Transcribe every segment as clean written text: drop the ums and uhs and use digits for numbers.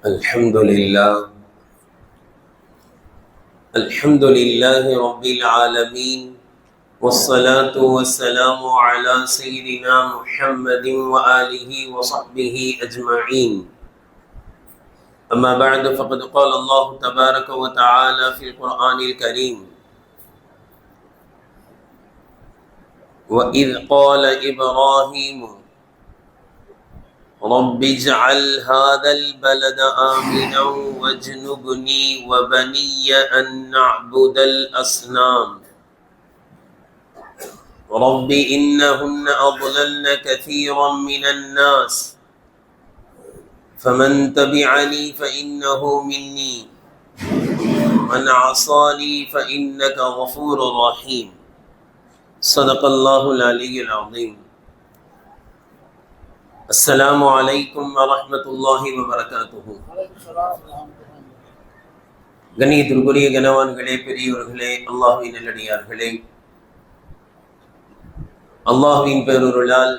الحمد لله رب العالمين، والصلاة والسلام على سيدنا محمد وآله وصحبه أجمعين. أما بعد، فقد قال الله تبارك وتعالى في القرآن الكريم: وإذ قال إبراهيم رب اجعل هذا البلد آمنا واجنبني وبني أن نعبد الأصنام رب إنهن أضللن كثيرا من الناس فمن تبعني فإنه مني من عصاني فإنك غفور رحيم. صدق الله العلي العظيم. அஸ்ஸலாமு அலைக்கும் வரஹ்மத்துல்லாஹி வபரகாத்துஹு. கண்ணியத்திற்குரிய கனவான்களே, பெரியோர்களே, அல்லாஹ்வின் நல்லடியார்களே, அல்லாஹ்வின் பேரருளால்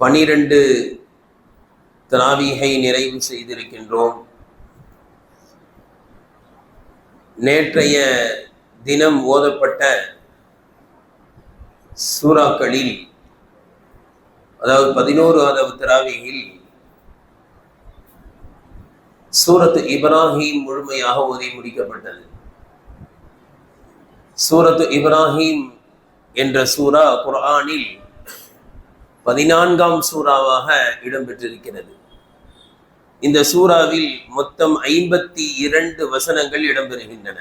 12 தராவீஹை நிறைவு செய்திருக்கின்றோம். நேற்றைய தினம் ஓதப்பட்ட சூறாக்களில், அதாவது 11வது தராவீஹில் சூரத் இப்ராஹிம் முழுமையாக ஓதி முடிக்கப்பட்டது. சூரத் இப்ராஹிம் என்ற சூரா குர்ஆனில் 14ஆம் சூறாவாக இடம்பெற்றிருக்கிறது. இந்த சூறாவில் மொத்தம் 52 வசனங்கள் இடம்பெறுகின்றன.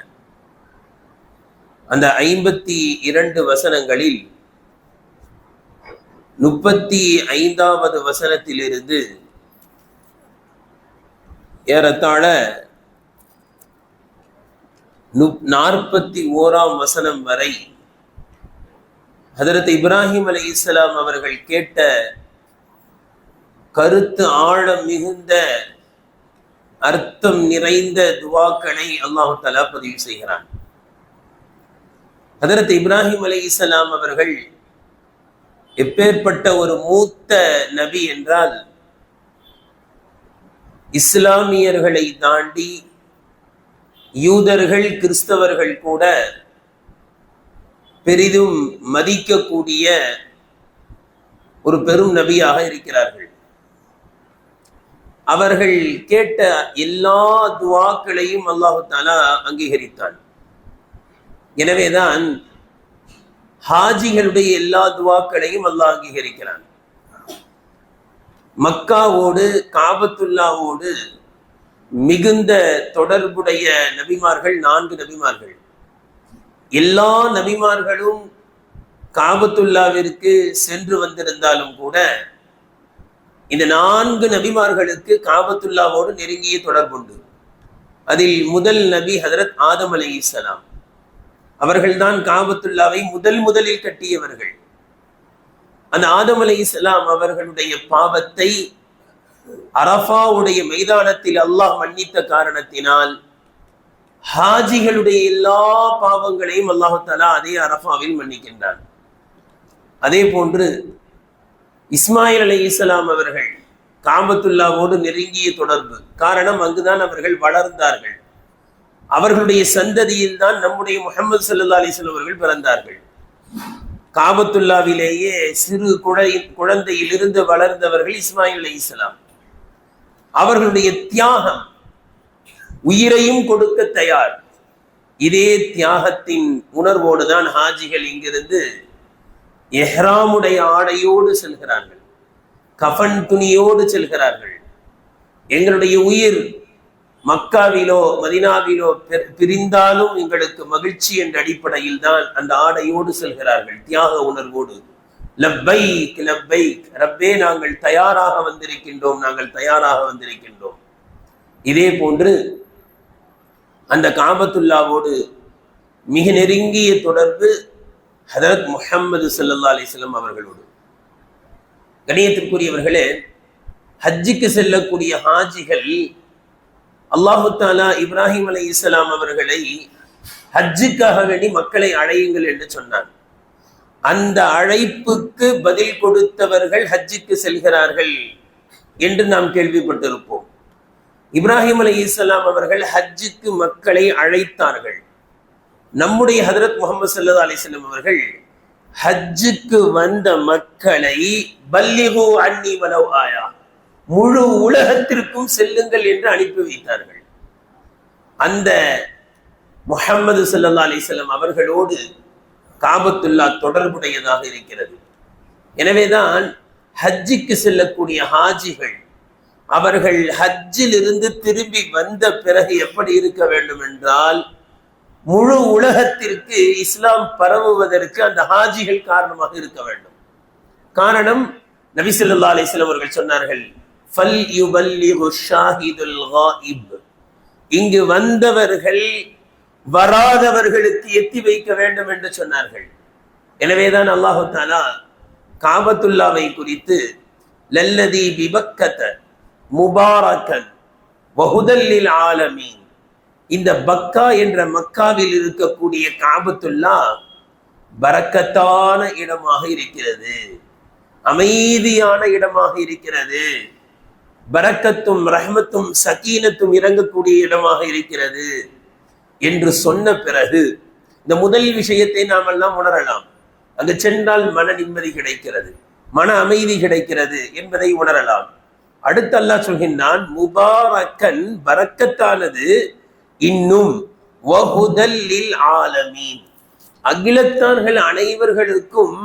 அந்த 52 வசனங்களில் 35வது வசனத்திலிருந்து ஏறத்தாழ 41ஆம் வசனம் வரை ஹதரத் இப்ராஹிம் அலைஹிஸ்ஸலாம் அவர்கள் கேட்ட கருத்து ஆழம் மிகுந்த அர்த்தம் நிறைந்த துஆக்களை அல்லாஹ் தஆலா பதிவு செய்கிறான். ஹதரத் இப்ராஹிம் அலைஹிஸ்ஸலாம் அவர்கள் எப்பேற்பட்ட ஒரு மூத்த நபி என்றால், இஸ்லாமியர்களை தாண்டி யூதர்கள், கிறிஸ்தவர்கள் கூட பெரிதும் மதிக்கக்கூடிய ஒரு பெரும் நபியாக இருக்கிறார்கள். அவர்கள் கேட்ட எல்லா துஆக்களையும் அல்லாஹ் தஆலா அங்கீகரித்தான். எனவேதான் ஹாஜிகளுடைய எல்லா துஆக்களையும் அல்லாஹ் அங்கீகரிக்கிறான். மக்காவோடு, காபத்துல்லாவோடு மிகுந்த தொடர்புடைய நபிமார்கள் 4 நபிமார்கள். எல்லா நபிமார்களும் காபத்துல்லாவிற்கு சென்று வந்திருந்தாலும் கூட இந்த 4 நபிமார்களுக்கு காபத்துல்லாவோடு நெருங்கிய தொடர்புண்டு. அதில் முதல் நபி ஹதரத் ஆதம் அலைஹிஸ்ஸலாம். அவர்கள்தான் காபத்துல்லாவை முதலில் கட்டியவர்கள். அந்த ஆதம் அலைஹிஸ்ஸலாம் அவர்களுடைய பாவத்தை அரஃபாவுடைய மைதானத்தில் அல்லாஹ் மன்னித்த காரணத்தினால் ஹாஜிகளுடைய எல்லா பாவங்களையும் அல்லாஹ் தஆலா அதே அரஃபாவில் மன்னிக்கின்றான். அதே போன்று இஸ்மாயில் அலைஹிஸ்ஸலாம் அவர்கள் காபத்துல்லாவோடு நெருங்கிய தொடர்பு. காரணம், அங்குதான் அவர்கள் வளர்ந்தார்கள். அவர்களுடைய சந்ததியில் தான் நம்முடைய முஹம்மது ஸல்லல்லாஹு அலைஹி வஸல்லம் அவர்கள் பிறந்தார்கள். காபத்துல்லாவிலேயே சிறு குழந்தையிலிருந்து வளர்ந்தவர்கள் இஸ்மாயில் அலைஹிஸ்ஸலாம். அவர்களுடைய தியாகம், உயிரையும் கொடுக்க தயார். இதே தியாகத்தின் உணர்வோடு தான் ஹாஜிகள் இங்கிருந்து எஹ்ராமுடைய ஆடையோடு செல்கிறார்கள், கஃன் துணியோடு செல்கிறார்கள். எங்களுடைய உயிர் மக்காவிலோ மதினாவிலோ பிரிந்தாலும் எங்களுக்கு மகிழ்ச்சி என்ற அடிப்படையில் தான் அந்த ஆடையோடு செல்கிறார்கள், தியாக உணர்வோடு. லப்பைக் லப்பைக், ரப்பே நாங்கள் தயாராக வந்திருக்கின்றோம், நாங்கள் தயாராக வந்திருக்கின்றோம். இதே போன்று அந்த காபத்துல்லாவோடு மிக நெருங்கிய தொடர்பு ஹதரத் முஹம்மது ஸல்லல்லாஹு அலைஹி வஸல்லம் அவர்களோடு. கண்ணியத்திற்குரியவர்களே, ஹஜ்ஜுக்கு செல்லக்கூடிய ஹாஜிகள் அல்லாஹு தஆலா இப்ராஹிம் அலைஹிஸ்ஸலாம் அவர்களை ஹஜ்ஜுக்காக வேண்டி மக்களை அழையுங்கள் என்று சொன்னார். அந்த அழைப்புக்கு பதில் கொடுத்தவர்கள் ஹஜ்ஜுக்கு செல்கிறார்கள். என்று நாம் கேள்விப்பட்டிருப்போம். இப்ராஹிம் அலைஹிஸ்ஸலாம் அவர்கள் ஹஜ்ஜுக்கு மக்களை அழைத்தார்கள். நம்முடைய ஹதரத் முஹம்மது ஸல்லல்லாஹு அலைஹி வஸல்லம் அவர்கள் ஹஜ்ஜுக்கு வந்த மக்களை பல்லிகு அன்னி வலவ் ஆயா, முழு உலகத்திற்கும் செல்லுங்கள் என்று அனுப்பி வைத்தார்கள். அந்த முஹம்மது ஸல்லல்லாஹு அலைஹி வஸல்லம் அவர்களோடு காபத்துல்லா தொடர்புடையதாக இருக்கிறது. எனவேதான் ஹஜ்ஜுக்கு செல்லக்கூடிய ஹாஜிகள் அவர்கள் ஹஜ்ஜில் இருந்து திரும்பி வந்த பிறகு எப்படி இருக்க வேண்டும் என்றால், முழு உலகத்திற்கு இஸ்லாம் பரவுவதற்கு அந்த ஹாஜிகள் காரணமாக இருக்க வேண்டும். காரணம், நபி ஸல்லல்லாஹு அலைஹி வஸல்லம் அவர்கள் சொன்னார்கள், ஃபல் யுபல்லிகு ஷாஹிதுல் காயிப், இங்கு வந்தவர்கள் வராதவர்களுக்கு எத்தி வைக்க வேண்டும் என்று சொன்னார்கள். எனவேதான் அல்லாஹு தஆலா காபத்துல்லாவை குறித்து லல்லதி பிபக்கத முபாரக்கன் வஹுதல் லில் ஆலமீன், இந்த பக்கா என்ற மக்காவில் இருக்கக்கூடிய காபத்துல்லா பரக்கத்தான இடமாக இருக்கிறது, அமைதியான இடமாக இருக்கிறது, பரக்கத்தும் ரஹ்மத்தும் சகீனத்தும் இறங்கக்கூடிய இடமாக இருக்கிறது என்று சொன்ன பிறகு இந்த முதல் விஷயத்தை நாம் எல்லாம் உணரலாம். அங்கு சென்றால் மன நிம்மதி கிடைக்கிறது, மன அமைதி கிடைக்கிறது என்பதை உணரலாம். அடுத்து அல்லாஹ் சொல்கின்றான், முபாரக்கன், பரக்கத்தானது, இன்னும் வஹுதல் லில் ஆலமீன், அகிலத்தான்கள் அனைவர்களுக்கும்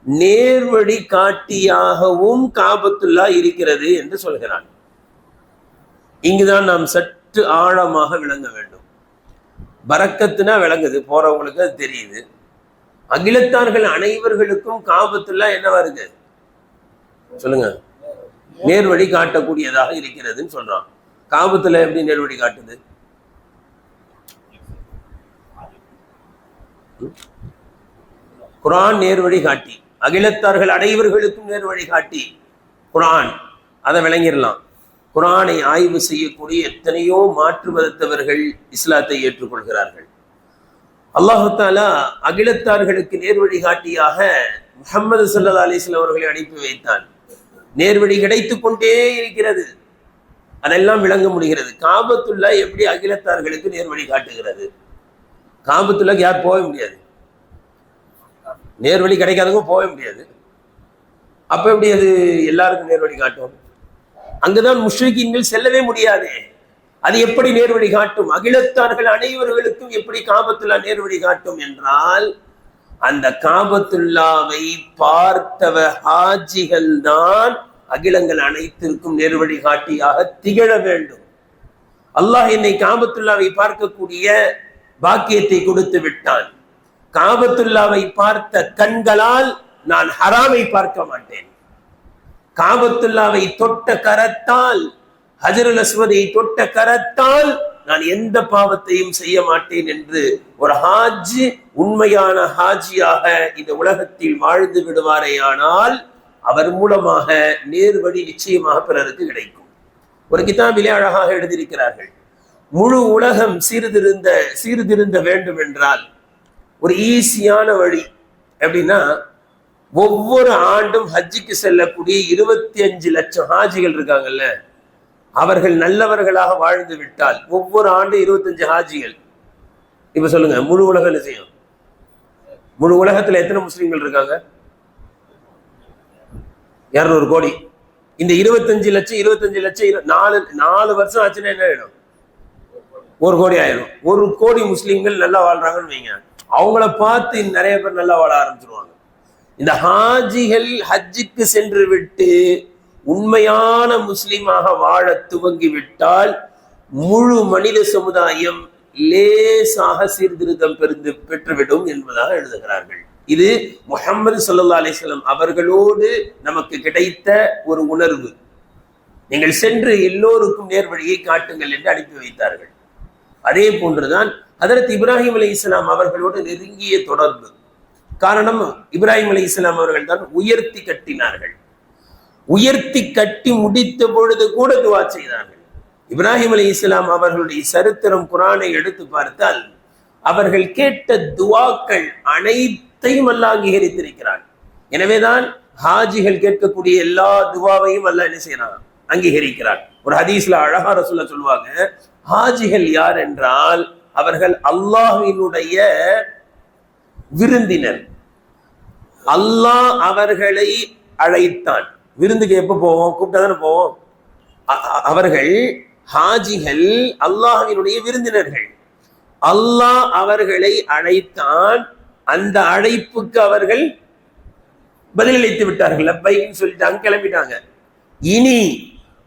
நேர்வழி காட்டியாகவும் காபத்துல்லா இருக்கிறது என்று சொல்கிறான். இங்குதான் நாம் சற்று ஆழமாக விளங்க வேண்டும். பரக்கத்துனா விளங்குது, போறவங்களுக்கு அது தெரியுது. அகிலத்தார்கள் அனைவர்களுக்கும் காபத்துல்லா என்னவா இருக்கு சொல்லுங்க? நேர்வழி காட்டக்கூடியதாக இருக்கிறதுன்னு சொல்றான். காபத்துல எப்படி நேர்வழி காட்டுது? குர்ஆன் நேர்வழி காட்டி, அகிலத்தார்கள் அனைவர்களுக்கும் நேர்வழி காட்டி குர்ஆன், அதை விளங்கிடலாம். குர்ஆனை ஆய்வு செய்யக்கூடிய எத்தனையோ மாற்று மதத்தவர்கள் இஸ்லாத்தை ஏற்றுக்கொள்கிறார்கள். அல்லாஹு தஆலா அகிலத்தார்களுக்கு நேர்வழி காட்டியாக முஹம்மது ஸல்லல்லாஹு அலைஹி வஸல்லம் அவர்களை அனுப்பி வைத்தான். நேர்வழி கிடைத்துக் கொண்டே இருக்கிறது, அதெல்லாம் விளங்க முடிகிறது. காபத்துல்லா எப்படி அகிலத்தார்களுக்கு நேர்வழி காட்டுகிறது? காபத்துல்லாக்கு யார் போக முடியாது, நேர்வழி கிடைக்காதவங்க போக முடியாது. அப்ப எப்படி அது எல்லாருக்கும் நேர்வழி காட்டும்? அங்குதான் முஷ்ரிக்கீன்கள் செல்லவே முடியாது. அது எப்படி நேர்வழி காட்டும்? அகிலத்தார்கள் அனைவர்களுக்கும் எப்படி காபத்துல்லா நேர்வழி காட்டும் என்றால், அந்த காபத்துல்லாவை பார்த்தவ ஹாஜிகள் தான் அகிலங்கள் அனைத்திற்கும் நேர்வழி காட்டியாக திகழ வேண்டும். அல்லாஹ் என்னை காபத்துல்லாவை பார்க்கக்கூடிய பாக்கியத்தை கொடுத்து விட்டான். காபத்துல்லாவை பார்த்த கண்களால் நான் ஹராமை பார்க்க மாட்டேன். காபத்துல்லாவை தொட்ட கரத்தால், ஹஜருல் அஸ்வதை தொட்ட கரத்தால் நான் எந்த பாவத்தையும் செய்ய மாட்டேன் என்று ஒரு ஹாஜி உண்மையான ஹாஜியாக இந்த உலகத்தில் வாழ்ந்து விடுவாரேயானால் அவர் மூலமாக நேர்வழி நிச்சயமாக பிறருக்கு கிடைக்கும். ஒரு கிதாபிலே அழகாக எழுதியிருக்கிறார்கள், முழு உலகம் சீர்திருந்த வேண்டும் என்றால் ஒரு ஈஸியான வழி எப்படின்னா, ஒவ்வொரு ஆண்டும் ஹஜ்ஜுக்கு செல்லக்கூடிய 25 லட்சம் ஹாஜிகள் இருக்காங்கல்ல, அவர்கள் நல்லவர்களாக வாழ்ந்து விட்டால் ஒவ்வொரு ஆண்டு 25 ஹாஜிகள். இப்ப சொல்லுங்க, முழு உலகம் என்ன செய்யும்? முழு உலகத்துல எத்தனை முஸ்லிம்கள் இருக்காங்க? 200 கோடி. இந்த 25 லட்சம் 4 வருஷம் ஆச்சுன்னா என்ன ஆயிடும்? 1 கோடி ஆயிடும். 1 கோடி முஸ்லிம்கள் நல்லா வாழ்றாங்கன்னு வைங்க, அவங்கள பார்த்து நிறைய பேர் நல்லா வாழ ஆரம்பிச்சிருவாங்க. இந்த ஹாஜிகள் ஹஜ்ஜுக்கு சென்று விட்டு உண்மையான முஸ்லிமாக வாழ துவங்கி விட்டால் முழு மனித சமுதாயம் லேசாக சீர்திருத்தம் பெற்றுவிடும் என்பதாக எழுதுகிறார்கள். இது முஹம்மது ஸல்லல்லாஹு அலைஹி வஸல்லம் அவர்களோடு நமக்கு கிடைத்த ஒரு உணர்வு. நீங்கள் சென்று எல்லோருக்கும் நேர்வழியை காட்டுங்கள் என்று அனுப்பி வைத்தார்கள். அதே போன்றுதான் ஹதரத் இப்ராஹிம் அலைஹிஸ்ஸலாம் அவர்களோடு நெருங்கிய தொடர்பு. காரணம், இப்ராஹிம் அலைஹிஸ்ஸலாம் அவர்கள் தான் உயர்த்தி கட்டினார்கள். உயர்த்தி கட்டி முடித்த பொழுது கூட துவா செய்தார்கள். இப்ராஹிம் அலைஹிஸ்ஸலாம் அவர்களுடைய சரித்திரம் குர்ஆனை எடுத்து பார்த்தால் அவர்கள் கேட்ட துவாக்கள் அனைத்தையும் அல்லாஹ் அங்கீகரித்திருக்கிறான். எனவேதான் ஹாஜிகள் கேட்கக்கூடிய எல்லா துவாவையும் அல்லாஹ் என்ன செய்யறான், அங்கீகரிக்கிறான். ஒரு ஹதீஸ்ல அழகா ரசூலுல்லாஹ் சொல்லுவாங்க, ஹாஜிகள் யார் என்றால் அவர்கள் அல்லாஹ்வினுடைய விருந்தினர். அல்லாஹ் அவர்களை அழைத்தான். விருந்துக்கு எப்ப போவோம்? கூப்பிட்டா தானே போவோம். அவர்கள் ஹாஜிகள் அல்லாஹ்வினுடைய விருந்தினர்கள். அல்லாஹ் அவர்களை அழைத்தான். அந்த அழைப்புக்கு அவர்கள் பதிலளித்து விட்டார்கள், லப்பைன்னு சொல்லிட்டாங்க, கிளம்பிட்டாங்க. இனி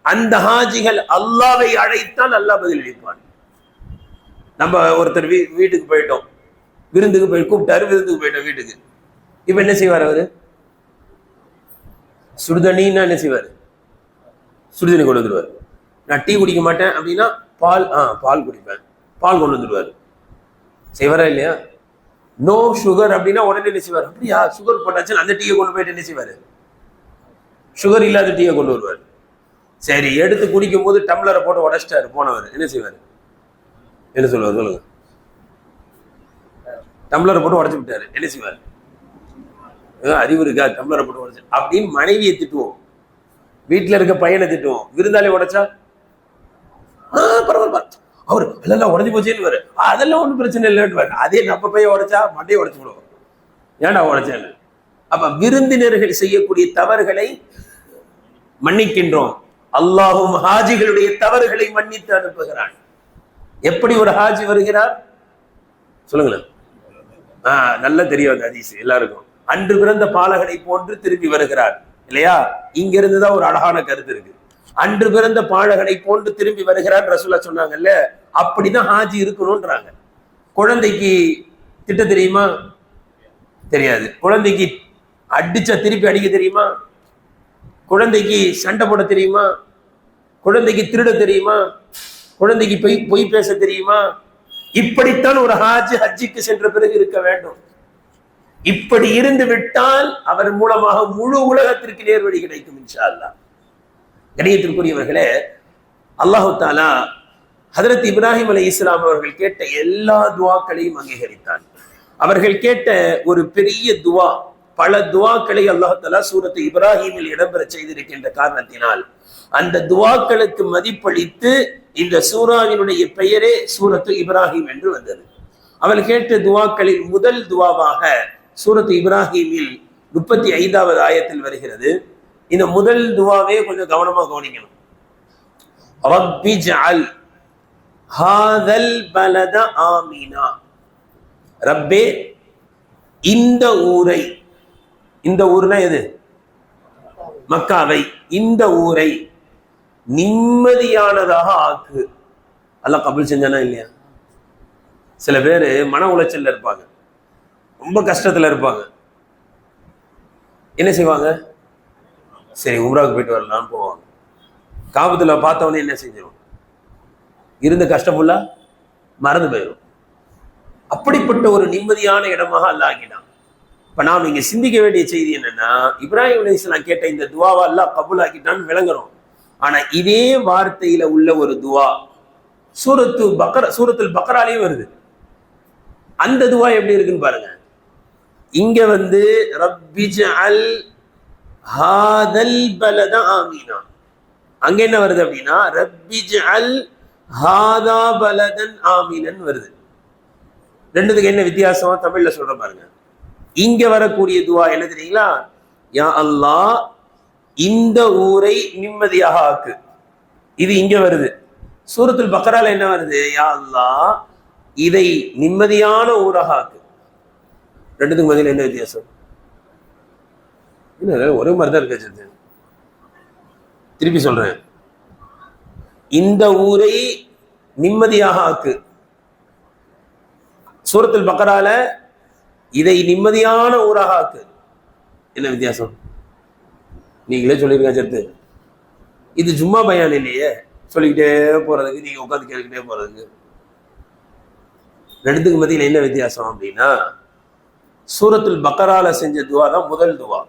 அந்த ஹாஜிகள் அல்லாஹ்வை அழைத்தான் அல்லாஹ் பதிலளிப்பான். நம்ம ஒருத்தர் வீட்டுக்கு போயிட்டோம், விருந்துக்கு போய் கூப்பிட்டாரு, விருந்துக்கு போயிட்டோம் வீட்டுக்கு. இப்ப என்ன செய்வார் அவரு? சுடுதண்ணின்னா என்ன செய்வாரு? சுடுதண்ணி கொண்டு வந்துருவாரு. நான் டீ குடிக்க மாட்டேன் அப்படின்னா பால் குடிப்பேன், பால் கொண்டு வந்துடுவாரு. செய்வாரா இல்லையா? நோ சுகர் அப்படின்னா உடனே என்ன செய்வார்? அப்படியா, சுகர் போட்டாச்சு, அந்த டீயை கொண்டு போயிட்டு என்ன செய்வாரு? சுகர் இல்லாத டீயை கொண்டு வருவார். சரி, எடுத்து குடிக்கும் போது டம்ளரை போட்டு உடச்சிட்டாரு போனவர், என்ன செய்வாரு? என்ன சொல்லுவார் சொல்லுங்க? டம்ளரை போட்டு உடச்சு விட்டாரு, என்ன செய்வார்? அறிவு இருக்கா? டம்ளரை போட்டு உடச்சு அப்படின்னு மனைவியை திட்டுவோம், வீட்டுல இருக்க பையனை திட்டுவோம். விருந்தாளி உடைச்சா பரவாயில்ல, அவர் எல்லாம் உடஞ்சி போச்சேன்னு, அதெல்லாம் ஒன்றும் பிரச்சனை இல்லைன்னு. அதே நம்ம பையன் உடைச்சா மண்டையை உடைச்சு விடுவோம், ஏன்டா உடைச்சேன்னு. அப்ப விருந்தினர்கள் செய்யக்கூடிய தவறுகளை மன்னிக்கின்றோம். அல்லாஹும் ஹாஜிகளுடைய தவறுகளை மன்னித்து அனுப்புகிறான். எப்படி ஒரு ஹாஜி வருகிறார் சொல்லுங்களேன்? நல்லா தெரியும் அந்த ஹதீஸ் எல்லாருக்கும். அன்று பிறந்த பாலகனை போன்று திரும்பி வருகிறார் இல்லையா? இங்க இருந்துதான் ஒரு அழகான கருத்து இருக்கு. அன்று பிறந்த பாலகனை போன்று திரும்பி வருகிறார் ரசூலுல்லாஹ் சொன்னாங்கல்ல, அப்படிதான் ஹாஜி இருக்கணும்ன்றாங்க. குழந்தைக்கு திட்ட தெரியுமா? தெரியாது. குழந்தைக்கு அடிச்சா திருப்பி அடிக்க தெரியுமா? குழந்தைக்கு சண்டை போட தெரியுமா? குழந்தைக்கு திருட தெரியுமா? குழந்தைக்கு பொய் பேச தெரியுமா? இப்படித்தான் ஒரு ஹாஜி ஹஜ்ஜிக்கு சென்ற பிறகு இருக்க வேண்டும். இப்படி இருந்து விட்டால் அவர் மூலமாக முழு உலகத்திற்கு நேர்வழி கிடைக்கும் இன்ஷா அல்லாஹ். கணியத்திற்குரியவர்களே, அல்லாஹு தாலா ஹதரத் இப்ராஹிம் அலைஹிஸ்ஸலாம் அவர்கள் கேட்ட எல்லா துவாக்களையும் அங்கீகரித்தான். அவர்கள் கேட்ட ஒரு பெரிய துவா, பல துவாக்களை அல்லாஹ் தாலா சூரத்து இப்ராஹிமில் இடம்பெற செய்திருக்கின்ற காரணத்தினால் அந்த துவாக்களுக்கு மதிப்பளித்து இந்த சூராவினுடைய பெயரே சூரத்து இப்ராஹிம் என்று வந்தது. அவள் கேட்ட துவாக்களில் முதல் துவாவாக சூரத்து இப்ராஹிமில் 35வது ஆயத்தில் வருகிறது. இந்த முதல் துவாவே கொஞ்சம் கவனமா கவனிக்கணும். ரப்பி ஜஅல் ஹாதல் பலத ஆமினா. ரப்பே, இந்த ஊரை, இந்த ஊர்னா எது? மக்காவை, இந்த ஊரை நிம்மதியானதாக ஆக்கு. அல்லாஹ் கபூல் செஞ்சானா இல்லையா? சில பேர் மன உளைச்சல்ல இருப்பாங்க, ரொம்ப கஷ்டத்துல இருப்பாங்க. என்ன செய்வாங்க? சரி உம்ராவுக்கு போயிட்டு வரலாம்னு போவாங்க. காபத்துல பார்த்தவொடனே என்ன செஞ்சிடும்? இருந்த கஷ்டம் ஃபுல்லா மறந்து போயிடும். அப்படிப்பட்ட ஒரு நிம்மதியான இடமாக அல்லாஹ் ஆக்கினான். இப்ப நாம் இங்க சிந்திக்க வேண்டிய செய்தி என்னன்னா, இப்ராஹிம் அலைஹிஸ்ஸலாம் கேட்ட இந்த துவாவை அல்லாஹ் கபூல் ஆக்கிட்டான்னு விளங்குறோம். ஆனா இதே வார்த்தையில உள்ள ஒரு துவா சூரத்துல் பக்ராலயும் வருது. அந்த துவா எப்படி இருக்குன்னு பாருங்க. இங்க ரப்பி ஜஅல் ஹாதல் பலத ஆமீனா. அங்க என்ன வருது அப்படின்னா ரப்பி ஜஅல் ஹாதா பலதன் ஆமீனன் வருது. ரெண்டுத்துக்கு என்ன வித்தியாசம் தமிழ்ல சொல்ற பாருங்க. இங்க வரக்கூடிய துவா என்ன தெரியுங்களா? யா அல்லாஹ், இந்த ஊரை நிம்மதியாக ஆக்கு. இது இங்க வருது. சூரத்துல் பக்ரால என்ன வருது? யா அல்லாஹ், இதை நிம்மதியான ஊராக ஆக்கு. ரெண்டுத்துக்கு மத்தியில் என்ன வித்தியாசம்? ஒரே மாதிரிதான் இருக்கு. திருப்பி சொல்றேன், இந்த ஊரை நிம்மதியாக ஆக்கு. சூரத்துல் பக்ரால இதை நிம்மதியான ஊராக ஆக்கு. என்ன வித்தியாசம்? நீங்களே சொல்லிருங்க சேர்த்து. இது சும்மா பயான் இல்லையே, சொல்லிக்கிட்டே போறதுக்கு, நீங்க உட்காந்து கேட்டுக்கிட்டே போறதுக்கு. ரெண்டுத்துக்கு மத்தியில் என்ன வித்தியாசம் அப்படின்னா, சூரத்துல் பக்ரால செஞ்ச துவா தான் முதல் துவா.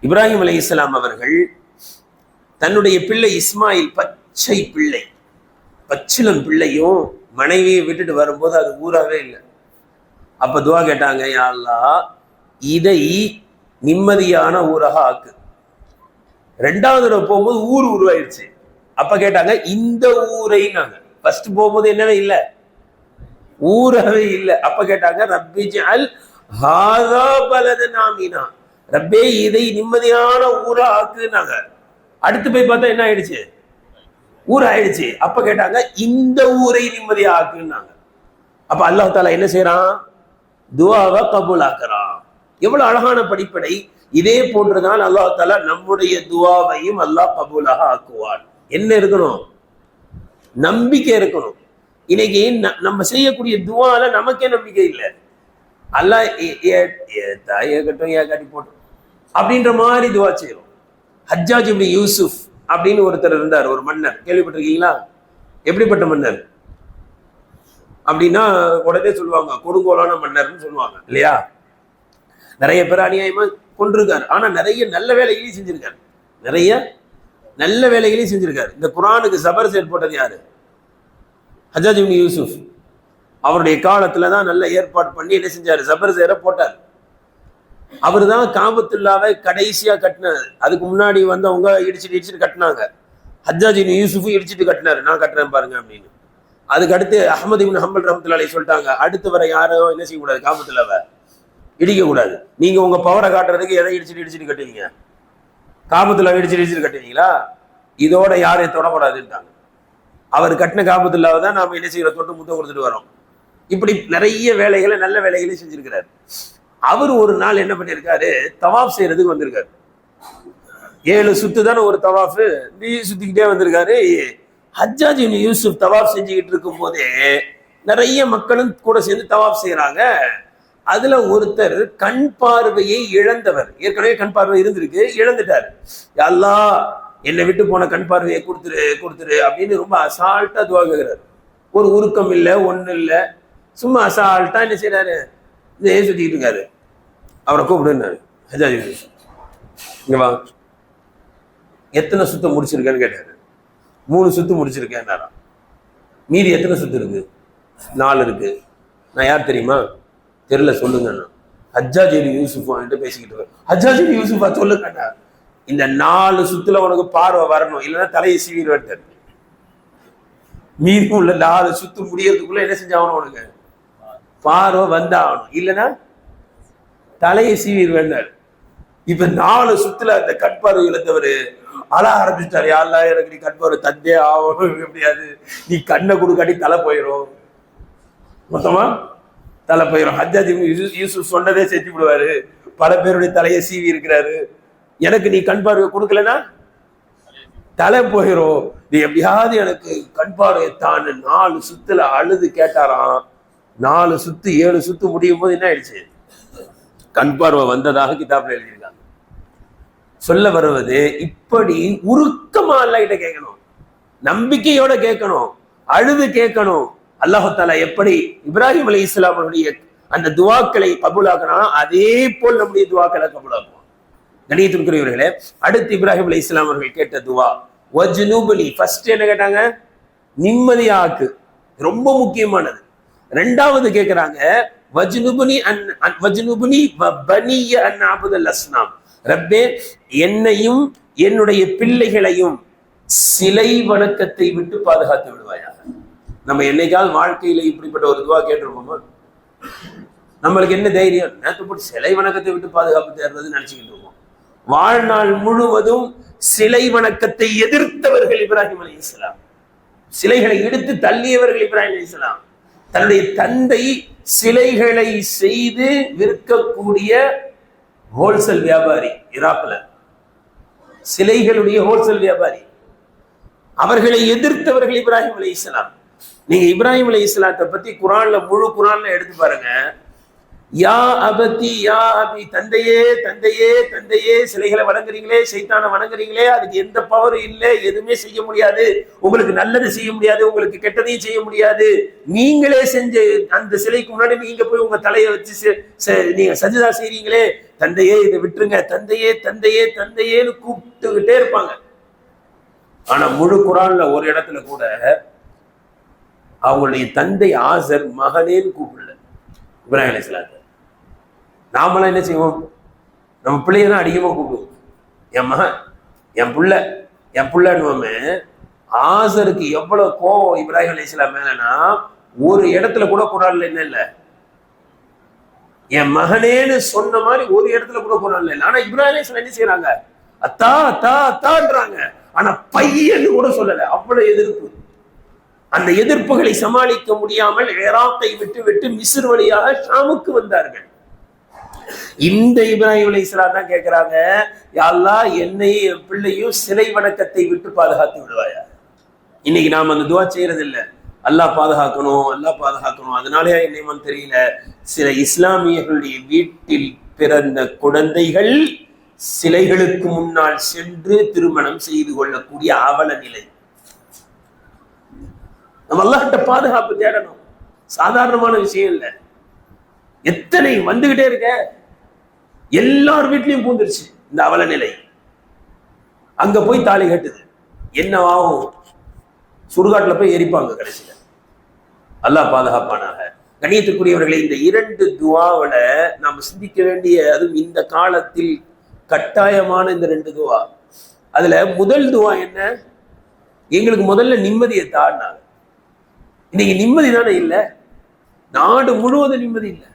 இப்ராஹிம் அலைஹிஸ்ஸலாம் அவர்கள் தன்னுடைய பிள்ளை இஸ்மாயில், பச்சை பிள்ளை, பச்சிலம் பிள்ளையும் மனைவியை விட்டுட்டு வரும்போது அது ஊராவே இல்லை. அப்ப துவா கேட்டாங்க, யா அல்லாஹ், இதை நிம்மதியான ஊராக ஆக்கு. ரெண்டாவது தடவை போகும்போது ஊர் உருவாயிருச்சு. அப்ப கேட்டாங்க இந்த ஊரை. நாங்க ஃபர்ஸ்ட் போகும்போது என்னவே இல்லை, ஊரவே இல்லை. அப்ப கேட்டாங்க ரப்பி ஜஅல் ஹாதா பலதன் ஆமினா, ரப்பே இதை நிம்மதியான ஊரா ஆக்குனாங்க. அடுத்து போய் பார்த்தா என்ன ஆயிடுச்சு, ஊர் ஆயிடுச்சு. அப்ப கேட்டாங்க இந்த ஊரை நிம்மதியா ஆக்குனாங்க. அப்ப அல்லாஹ் தாலா என்ன செய்யறான், துஆவை கபூல் ஆக்குறான். எவ்வளவு அழகான படிப்படை. இதே போன்றுதான் அல்லாஹ் தாலா நம்முடைய துஆவையும் அல்லாஹ் கபூலாக ஆக்குவான். என்ன இருக்கணும், நம்பிக்கை இருக்கணும். இன்னைக்கு நம்ம செய்யக்கூடிய துஆல நமக்கே நம்பிக்கை இல்லை. அல்லாஹ் தாயகட்டும் ஏகாட்டி போட்டோம் அப்படின்ற மாதிரி துஆ செய்யறோம். ஹஜ்ஜாஜ் இப்னு யூசுப் அப்படின்னு ஒருத்தர் இருந்தார், ஒரு மன்னர். கேள்விப்பட்டிருக்கீங்களா? எப்படிப்பட்ட மன்னர் அப்படின்னா உடனே சொல்லுவாங்க கொடுங்கோலான மன்னர்னு சொல்லுவாங்க இல்லையா? நிறைய பேர் அநியாயமா கொண்டிருக்காரு, ஆனா நிறைய நல்ல வேலைகளையும் செஞ்சிருக்காரு. நிறைய நல்ல வேலைகளையும் செஞ்சிருக்காரு. இந்த குர்ஆனுக்கு சபர் செயல் போட்டது யாரு? ஹஜ்ஜாஜ் இப்னு யூசுப். அவருடைய காலத்துல தான் நல்ல ஏற்பாடு பண்ணி என்ன செஞ்சாரு, சபர் சேர போட்டார். அவர் தான் காபத்துல்லாவை கடைசியா கட்டினார். அதுக்கு முன்னாடி அவங்க இடிச்சுட்டு கட்டினாங்க. ஹஜ்ஜாஜ் இப்னு யூசுஃப் இடிச்சுட்டு கட்டினாரு, நான் கட்டுறேன் பாருங்க அப்படின்னு. அதுக்கு அடுத்து அஹ்மது இப்னு ஹம்பல் ரஹ்மத்துல்லாஹி அலைஹி சொல்லிட்டாங்க, அடுத்து வர யாரும் என்ன செய்யக்கூடாது, காபத்துல்லாவை இடிக்க கூடாது. நீங்க உங்க பவரை காட்டுறதுக்கு எதை இடிச்சுட்டு கட்டுவீங்க, காபத்துல்லாவை இடிச்சுட்டு கட்டுவீங்களா? இதோட யாரையும் தொடக்கூடாதுன்ட்டாங்க. அவர் கட்டின காபத்துல்லாவை தான் நாம என்ன செய்யற, தொட்டு முத்தம் கொடுத்துட்டு வரோம். இப்படி நிறைய வேலைகளை நல்ல வேலைகளை செஞ்சிருக்கிறார். அவர் ஒரு நாள் என்ன பண்ணிருக்காரு, தவாஃப் செய்யறதுக்கு வந்திருக்காரு. 7 சுத்து தானே ஒரு தவாஃபு, நீ சுத்திக்கிட்டே வந்திருக்காரு. ஹஜ்ஜாஜ் இப்னு யூசுப் தவாஃப் செஞ்சுக்கிட்டு இருக்கும் போதே நிறைய மக்களும் கூட சேர்ந்து தவாஃப் செய்யறாங்க. அதுல ஒருத்தர் கண் பார்வையை இழந்தவர், ஏற்கனவே கண் பார்வை இருந்திருக்கு, இழந்துட்டாரு. அல்லாஹ் என்னை விட்டு போன கண் பார்வையை கொடுத்துரு அப்படின்னு ரொம்ப அசால்ட்டா துவா கேட்கிறாரு. ஒரு உருக்கம் இல்லை, ஒண்ணு இல்லை, சும்மா அசால்ட்டா என்ன செய்யறாரு, இதே சுத்திக்கிட்டு இருக்காரு. அவரை கூப்பிடுனாரு, ஹஜ்ஜாஜ் இப்னு யூசுப் இங்க வா, எத்தனை சுத்தம் முடிச்சிருக்கேன்னு கேட்டாரு. 3 சுத்து முடிச்சிருக்கேன்னாராம். மீதி எத்தனை சுத்து இருக்கு? 4 இருக்கு. நான் யார் தெரியுமா? தெரியல, சொல்லுங்க. ஹஜ்ஜாஜ் இப்னு யூசுப் பேசிக்கிட்டு, ஹஜ்ஜாஜ் இப்னு யூசுஃபா சொல்லுங்கண்ணா, இந்த 4 சுத்துல உனக்கு பார்வை வரணும், இல்லைன்னா தலையை சீவிடுவார். மீதி உள்ள 4 சுத்து முடியறதுக்குள்ள என்ன செஞ்சாகணும், உனக்கு பார்வை வந்தாகணும், இல்லைன்னா தலையை சீவிடுவார். இப்ப 4 சுத்துல அந்த கண் பார்வை இழந்தவர் அழ ஆரம்பிச்சிட்டாரு. யாரெல்லாம் எனக்கு நீ கண் பார்வை தந்தே ஆகணும், எப்படியாது நீ கண்ணை கொடுக்காட்டி தலை போயிடும், மொத்தமா தலை போயிடும். ஹஜ்ஜாஜ் இப்னு யூசுப் சொன்னதே செஞ்சு விடுவாரு, பல பேருடைய தலையை சீவி இருக்கிறாரு. எனக்கு நீ கண் பார்வை கொடுக்கலன்னா தலை போயிடும், நீ எப்படியாவது எனக்கு கண் பார்வையை தான். 4 சுத்துல அழுது கேட்டாராம். 4 சுத்து 7 சுத்து முடியும் போது என்ன ஆயிடுச்சு, கண் பார்வை வந்ததாக கிதாப்ல எழுதியிருக்காங்க. சொல்ல வருவது, இப்படி உருக்கமா அல்லாஹ் கிட்ட கேட்கணும், நம்பிக்கையோட கேட்கணும், அழுது கேட்கணும். அல்லாஹ் தஆலா எப்படி இப்ராஹிம் அலைஹிஸ்ஸலாம் அவருடைய அந்த துஆக்களை கபூலாக்குறானோ அதே போல் நம்முடைய துஆக்களை கபூலாக்குவான். கணியத்திற்குரியவர்களே, அடுத்து இப்ராஹிம் அலைஹிஸ்ஸலாம் அவர்கள் கேட்ட துஆ வஜ்னுபனி. ஃபர்ஸ்ட் என்ன கேட்டாங்க, நிம்மதியாக்கு, ரொம்ப முக்கியமானது. ரெண்டாவது கேட்கிறாங்க வஜ்னுபனி பனிய அன் அபுதல் அஸ்னாம், ரப்பே என்னையும் என்னுடைய பிள்ளைகளையும் சிலை வணக்கத்தை விட்டு பாதுகாத்து விடுவாயாக. நம்ம என்னைக்காவது வாழ்க்கையில இப்படிப்பட்ட ஒரு துவா கேட்டிருப்போமா? நம்மளுக்கு என்ன தைரியம், நேற்று போட்டு சிலை வணக்கத்தை விட்டு பாதுகாப்பு தேடுறதுன்னு நினைச்சுக்கிட்டு இருக்கோம். வாழ்நாள் முழுவதும் சிலை வணக்கத்தை எதிர்த்தவர்கள் இப்ராஹிம் அலைஹிஸ்ஸலாம், சிலைகளை எடுத்து தள்ளியவர்கள் இப்ராஹிம் அலைஹிஸ்ஸலாம். தன்னுடைய தந்தை சிலைகளை செய்து விற்கக்கூடிய ஹோல்சேல் வியாபாரி, ஈராக்ல சிலைகளுடைய ஹோல்சேல் வியாபாரி. அவர்களை எதிர்த்தவர்கள் இப்ராஹிம் அலைஹிஸ்ஸலாம். நீங்க இப்ராஹிம் அலைஹிஸ்ஸலாத்தை பத்தி குர்ஆன்ல, முழு குர்ஆன்ல எடுத்து பாருங்க. யா அபதி யா அபி, தந்தையே தந்தையே தந்தையே, சிலைகளை வணங்குறீங்களே, சைத்தானை வணங்குறீங்களே, அதுக்கு எந்த பவரும் இல்லை, எதுவுமே செய்ய முடியாது, உங்களுக்கு நல்லது செய்ய முடியாது, உங்களுக்கு கெட்டதையும் செய்ய முடியாது. நீங்களே செஞ்ச அந்த சிலைக்கு முன்னாடி நீங்க போய் உங்க தலையை வச்சு நீங்க சஜ்தா செய்றீங்களே, தந்தையே இதை விட்டுருங்க, தந்தையே தந்தையே தந்தையேன்னு கூப்பிட்டுக்கிட்டே இருப்பாங்க. ஆனா முழு குர்ஆன்ல ஒரு இடத்துல கூட அவங்களுடைய தந்தை ஆசர் மகனேன்னு கூப்பிடல இப்ராஹிம் அலைஹிஸ்ஸலாத்தை. நாமெல்லாம் என்ன செய்வோம், நம்ம பிள்ளையதான் அதிகமா கூப்பிடுவோம். என் மகன், என் புள்ள, என் புள்ளன்னு. ஆசருக்கு எவ்வளவு கோபம் இப்ராஹிம் அலைஹிஸ்ஸலாம் மேலனா, ஒரு இடத்துல கூட குர்ஆன்ல என்ன இல்ல, என் மகனேன்னு சொன்ன மாதிரி ஒரு இடத்துல கூட குர்ஆன்ல இல்ல. ஆனா இப்ராஹிம் அலைஹிஸ்ஸலாம் என்ன செய்யறாங்க, அத்தா அத்தா அத்தான்றாங்க. ஆனா பையன்னு கூட சொல்லல. அவ்வளவு எதிர்ப்பு. அந்த எதிர்ப்புகளை சமாளிக்க முடியாமல் ஈராக்கை விட்டு விட்டு மிஸ்ர் வழியாக ஷாமுக்கு வந்தார்கள். இந்த இப்ராஹிம் அலைஹிஸ்ஸலாம் தான் கேட்கிறாங்க, யா அல்லாஹ் என்னையும் என் பிள்ளையும் சிலை வணக்கத்தை விட்டு பாதுகாத்து விடுவாயா. இன்னைக்கு நாம அந்த துவா செய்யறது இல்லை. அல்லாஹ் பாதுகாக்கணும், அல்லாஹ் பாதுகாக்கணும். அதனாலே என்னையும் தெரியல, சில இஸ்லாமியர்களுடைய வீட்டில் பிறந்த குழந்தைகள் சிலைகளுக்கு முன்னால் சென்று திருமணம் செய்து கொள்ளக்கூடிய அவல நிலை. நம்ம அல்லாஹ்கிட்ட பாதுகாப்பு தேடணும். சாதாரணமான விஷயம் இல்லை. எத்தனை வந்துகிட்டே இருக்க, எல்லார் வீட்லயும் பூந்துருச்சு இந்த அவல நிலை. அங்க போய் தாலி கட்டுது, என்னவாகும், சுடுகாட்டுல போய் எரிப்பாங்க கடைசியில. அல்லாஹ் பாதுகாப்பானாக. கண்ணியத்துக்குரியவர்களை, இந்த இரண்டு துவாவில நாம் சிந்திக்க வேண்டிய, அதுவும் இந்த காலத்தில் கட்டாயமான இந்த ரெண்டு துவா. அதுல முதல் துவா என்ன, எங்களுக்கு முதல்ல நிம்மதியை தாடினாங்க. இன்னைக்கு நிம்மதி தானே இல்லை, நாடு முழுவதும் நிம்மதி இல்லை.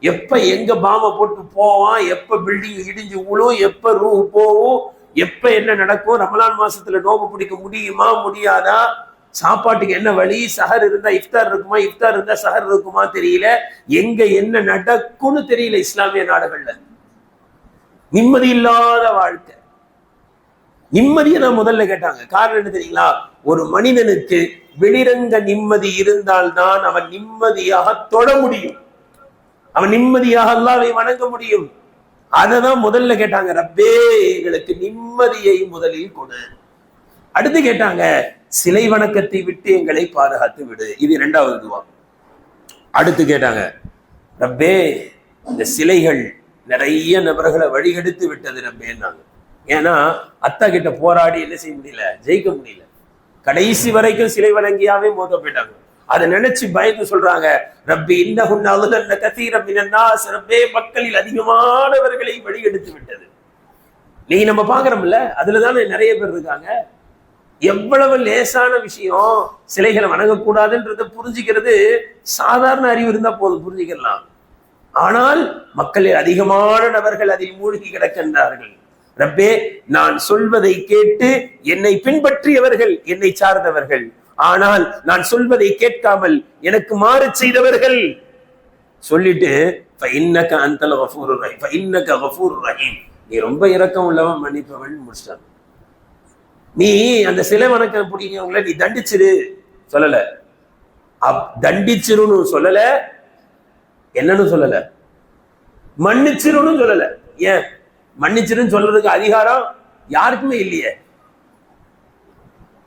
எப்ப எங்க பாம போட்டு போவான், எப்ப பில்டிங் இடிஞ்சு விழும், எப்ப ரூ போகும், எப்ப என்ன நடக்கும், ரமலான் மாசத்துல நோம்பு பிடிக்க முடியுமா முடியாதா, சாப்பாட்டுக்கு என்ன வழி, சஹர் இருந்தா இஃப்தார் இருக்குமா, இஃப்தார் இருந்தா சஹர் இருக்குமா தெரியல, எங்க என்ன நடக்கும்னு தெரியல. இஸ்லாமிய நாடுகள்ல நிம்மதி இல்லாத வாழ்க்கை. நிம்மதியை நான் முதல்ல கேட்டாங்க. காரணம் என்ன தெரியுங்களா, ஒரு மனிதனுக்கு வெளிரங்க நிம்மதி இருந்தால்தான் அவன் நிம்மதியாக தொட முடியும், அவன் நிம்மதியாக அல்லாஹ்வை வணங்க முடியும். அததான் முதல்ல கேட்டாங்க, ரப்பே எங்களுக்கு நிம்மதியை முதலில் கொடு. அடுத்து கேட்டாங்க, சிலை வணக்கத்தை விட்டு எங்களை பாதுகாத்து விடு. இது இரண்டாவது துவா. அடுத்து கேட்டாங்க, ரப்பே இந்த சிலைகள் நிறைய நபர்களை வழிகெடுத்து விட்டது ரப்பேன்னாங்க. ஏன்னா அத்தா கிட்ட போராடி என்ன செய்ய முடியல, ஜெயிக்க முடியல. கடைசி வரைக்கும் சிலை வணங்கியாவே மோத போயிட்டாங்க. அதை நினைச்சு பயந்து சொல்றாங்க, ரப்பி இன்னஹுன்ன அضللن كثيرا من الناس, ரப்பே மக்களில் அதிகமானவர்களை வழிகெடுத்து விட்டது. நீ நம்ம பாக்குறோம்ல, அதுலதானே நிறைய பேர் இருக்காங்க. எவ்வளவு லேசான விஷயம், சிலைகளை வணங்கக்கூடாதுன்றத புரிஞ்சுக்கிறது சாதாரண அறிவு இருந்தா போதும், புரிஞ்சுக்கலாம். ஆனால் மக்களில் அதிகமான நபர்கள் அதில் மூழ்கி கிடக்கின்றார்கள். ரப்பே நான் சொல்வதை கேட்டு என்னை பின்பற்றியவர்கள் என்னை சார்ந்தவர்கள், ஆனால் நான் சொல்வதை கேட்காமல் எனக்கு மாறு செய்தவர்கள். சொல்லிட்டு ஃபஇன்னக அன்தல் கஃபூருர் ரஹீம், ஃபஇன்னக கஃபூருர் ரஹீம், நீ ரொம்ப இரக்கம் உள்ளவன் மன்னிப்பவன் முடிச்சிட்டாங்க. நீ அந்த சிலை வணக்கம் பிடிக்கிறவங்கள நீ தண்டிச்சிரு சொல்லல, தண்டிச்சிருன்னு சொல்லல, என்னன்னு சொல்லல, மன்னிச்சிருன்னு சொல்லல. ஏன் மன்னிச்சிருன்னு சொல்றதுக்கு அதிகாரம் யாருக்குமே இல்லையே.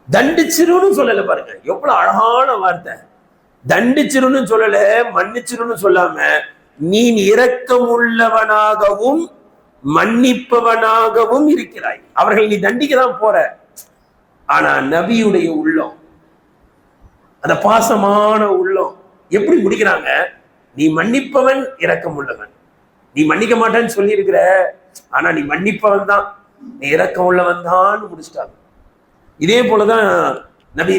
தண்டிச்சிருன்னு சொல்லல. பாருங்க எவ்வளவு அழகான வார்த்தை. தண்டிச்சிருன்னு சொல்லல, மன்னிச்சிருன்னு சொல்லாம நீ இரக்கம் உள்ளவனாகவும் மன்னிப்பவனாகவும் இருக்கிறாய். அவர்கள் நீ தண்டிக்கதான் போற, ஆனா நபியுடைய உள்ளம், அந்த பாசமான உள்ளம் எப்படி முடிக்கிறாங்க, நீ மன்னிப்பவன் இரக்கம் உள்ளவன், நீ மன்னிக்க மாட்டேன்னு சொல்லி இருக்கிற, ஆனா நீ மன்னிப்பவன் தான், நீ இரக்கம் உள்ளவன் தான் முடிச்சிட்டாங்க. இதே போலதான் நபி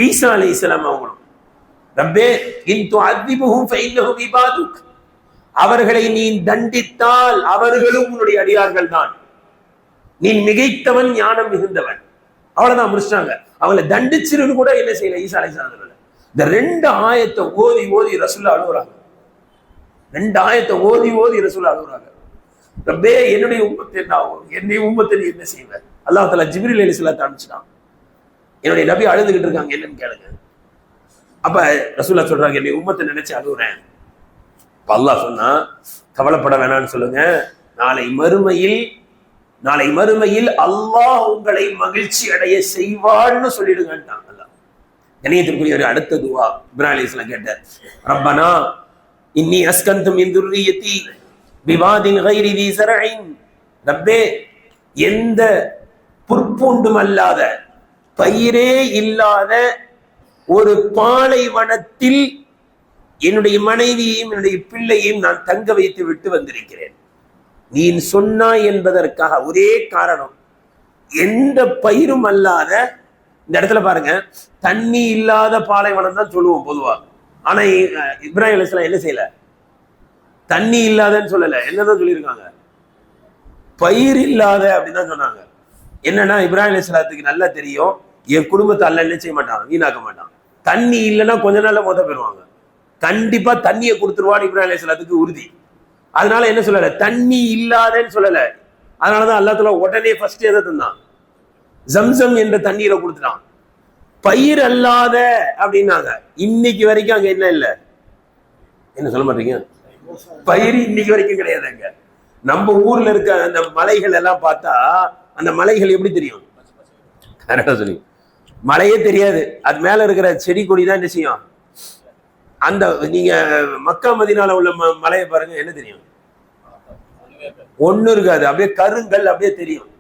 ஈசா அலைஹிஸ்ஸலாம் அவங்களும், ரப்பே இன் துஅதிபுஹும் ஃபஇன்னஹும் இபாதுக், அவர்களை நீ தண்டித்தால் அவர்களும் உன்னுடைய அடியார்கள் தான், நீ மிகைத்தவன் ஞானம் மிகுந்தவன். அவ்வளவுதான் முடிச்சிட்டாங்க. அவங்களை தண்டிச்சிருன்னு கூட என்ன செய்யல ஈசா அலைஹிஸ்ஸலாம். இந்த ரெண்டு ஆயத்தை ஓதி ஓதி ரசூலுல்லாஹ் அழுகுறாங்க. ரெண்டு ஆயத்தை ஓதி ஓதி ரசூலுல்லாஹ் அழுகுறாங்க. ரப்பே என்னுடைய உம்மத்தை என்னுடைய உம்மத்தை நீ என்ன செய்வ. அல்லாஹ் தஆலா ஜிப்ரீல் அலைஹிஸ்ஸலாத்தை அனுப்பிச்சிட்டான். என்னுடைய நபி அழுதுகிட்டு இருக்காங்க, என்னன்னு கேளுங்க. அப்ப ரசூலுல்லாஹ் சொல்றாங்க, என்னுடைய உம்மத்தை நினைச்சு அழுகுறேன். அல்லாஹ் சொன்னா, கவலைப்பட வேணாம்னு சொல்லுங்க, நாளை மறுமையில் அல்லாஹ் உங்களை மகிழ்ச்சி அடைய செய்வான்னு சொல்லிடுங்கன்ட்டான். அல்லாஹ் கணியத்திற்குரிய ஒரு அடுத்த துவா இப்ராஹிம் அலைஹிஸ்ஸலாம் கேட்டார், ரப்பனா இன்னி அஸ்கன்து மின் துர்ரியதி பிவாதின் கைரி தி ஸரஇன், ரப்பே எந்த புற்பூண்டும் அல்லாத பயிரே இல்லாத ஒரு பாலைவனத்தில் என்னுடைய மனைவியையும் என்னுடைய பிள்ளையையும் நான் தங்க வைத்து விட்டு வந்திருக்கிறேன். நீ சொன்னாய் என்பதற்காக ஒரே காரணம், எந்த பயிரும் அல்லாத இந்த இடத்துல பாருங்க, தண்ணி இல்லாத பாலைவனம் தான் சொல்லுவோம் பொதுவா. ஆனா இப்ராஹிம் அலைஹிஸ்ஸலாம் என்ன செய்யல, தண்ணி இல்லாதன்னு சொல்லல, என்னதான் சொல்லியிருக்காங்க, பயிர் இல்லாத அப்படின்னு தான் சொன்னாங்க. என்னன்னா இப்ராஹிம் அலைஹிஸ்ஸலாத்துக்கு நல்லா தெரியும், என் குடும்பத்தை அல்ல என்ன செய்ய மாட்டான், வீணாக்க மாட்டான். தண்ணி இல்லைன்னா கொஞ்ச நாள்ல மொத்த போயிடுவாங்க. கண்டிப்பா தண்ணியை கொடுத்துருவான்னு இப்ராஹிம் அலைஹிஸ்ஸலாத்துக்கு உறுதி. அதனால என்ன சொல்லல, தண்ணி இல்லாதன்னு சொல்லல. அதனாலதான் அல்லாஹ் தஆலா உடனே ஃபர்ஸ்ட் எதை தந்தான், ஜம்சம் என்ற தண்ணீரை கொடுத்துட்டான். பயிர் அல்லாத அப்படின்னாங்க. இன்னைக்கு வரைக்கும் அங்க என்ன இல்லை, என்ன சொல்ல மாட்டீங்க, பயிர் இன்னைக்கு வரைக்கும் கிடையாதுங்க. நம்ம ஊர்ல இருக்க அந்த மலைகள் எல்லாம் பார்த்தா அந்த மலைகள் எப்படி தெரியும், கரெக்டா சொல்லி மலையே தெரியாது. அது மேல இருக்கிற செடி கொடி தான் என்ன செய்யும். அந்த நீங்க மக்கா மதீனால உள்ள மலையை பாருங்க, என்ன தெரியும், ஒண்ணு இருக்காது, அப்படியே கருங்கல் அப்படியே தெரியும்.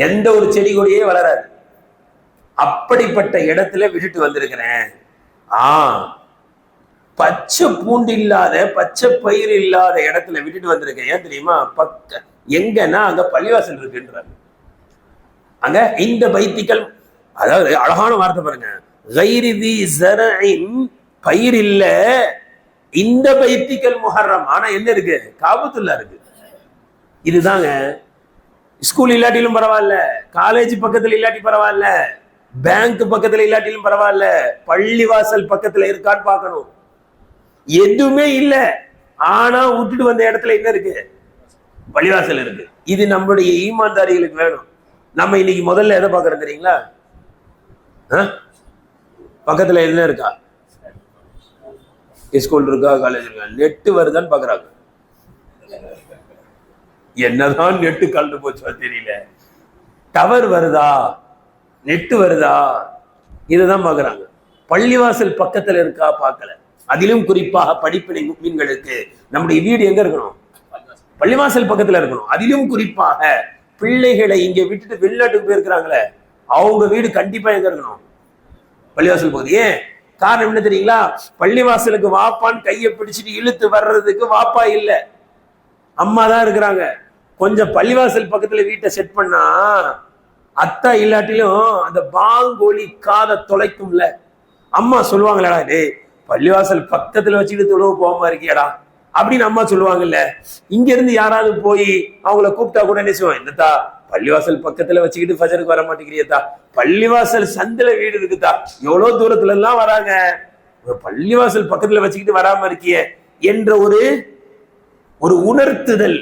எந்த ஒரு செடி கொடியே வளராது. அப்படிப்பட்ட இடத்துல விட்டுட்டு வந்திருக்கிறேன். பச்சை பூண்டு இல்லாத, பச்சை பயிர் இல்லாத இடத்துல விட்டுட்டு வந்திருக்கேன். ஏன் தெரியுமா, எங்கன்னா அங்க பள்ளிவாசல் இருக்குன்றாங்க. அங்க இந்த பைத்திகள், அதாவது அழகான வார்த்தை பாருங்க, பயிர் இல்ல, இந்த பைத்திகள் முஹர்ரம். ஆனா என்ன இருக்கு, காபத்துல்லா இருக்கு. இதுதாங்க, ஸ்கூல் இல்லாட்டிலும் பரவாயில்ல, காலேஜ் பக்கத்துல இல்லாட்டி பரவாயில்ல, பேங்க் பக்கத்துல இல்லாட்டிலும் பரவாயில்ல, பள்ளிவாசல் பக்கத்துல இருக்கான்னு பார்க்கணும். எதுவுமே இல்ல, ஆனா விட்டுட்டு வந்த இடத்துல என்ன இருக்கு, பள்ளிவாசல் இருக்கு. இது நம்மளுடைய ஈமான்தாரிகளுக்கு வேணும். நம்ம இன்னைக்கு முதல்ல எதை பார்க்கறோம் தெரியுங்களா, பக்கத்துல என்ன இருக்கா, ஸ்கூல் இருக்கா, காலேஜ் இருக்கா, நெட்டு வருதான்னு பாக்குறாங்க. என்னதான் நெட்டு கலந்து போச்சோ தெரியல, டவர் வருதா, நெட்டு வருதா, இதுதான் பாக்குறாங்க. பள்ளிவாசல் பக்கத்துல இருக்கா பார்க்கல. அதிலும் குறிப்பாக படிப்பினை முஃமின்களுக்கு நம்முடைய வீடு எங்க இருக்கணும், பள்ளிவாசல் பக்கத்துல இருக்கணும். அதிலும் குறிப்பாக பிள்ளைகளை இங்க விட்டுட்டு வெளிநாட்டுக்கு போயிருக்கிறாங்களே, அவங்க வீடு கண்டிப்பா எங்க இருக்கணும், பள்ளிவாசல் பகுதி. ஏன் காரணம் என்ன தெரியுங்களா, பள்ளிவாசலுக்கு வாப்பான்னு கையை பிடிச்சிட்டு இழுத்து வர்றதுக்கு வாப்பா இல்ல, அம்மா தான் இருக்கிறாங்க. கொஞ்சம் பள்ளிவாசல் பக்கத்துல வீட்டை செட் பண்ணா அத்தா இல்லாட்டிலும் அந்த பாங்கோலி காதை தொலைக்கும்ல. அம்மா சொல்லுவாங்களா, டேய் பள்ளிவாசல் பக்கத்துல வச்சுட்டு தொழுவு போகாம இருக்கியடா அப்படின்னு அம்மா சொல்லுவாங்கல்ல. இங்க இருந்து யாராவது போய் அவங்கள கூப்பிட்டா கூட என்ன செய்வோம், இந்தத்தா பள்ளிவாசல் பக்கத்துல வச்சுக்கிட்டு ஃபஜருக்கு வர மாட்டேங்கிறியதா, பள்ளிவாசல் சந்தில வீடு இருக்குதா, எவ்வளவு தூரத்துல எல்லாம் வராங்க, பள்ளிவாசல் பக்கத்துல வச்சுக்கிட்டு வராம இருக்கிய என்ற ஒரு உணர்த்துதல்.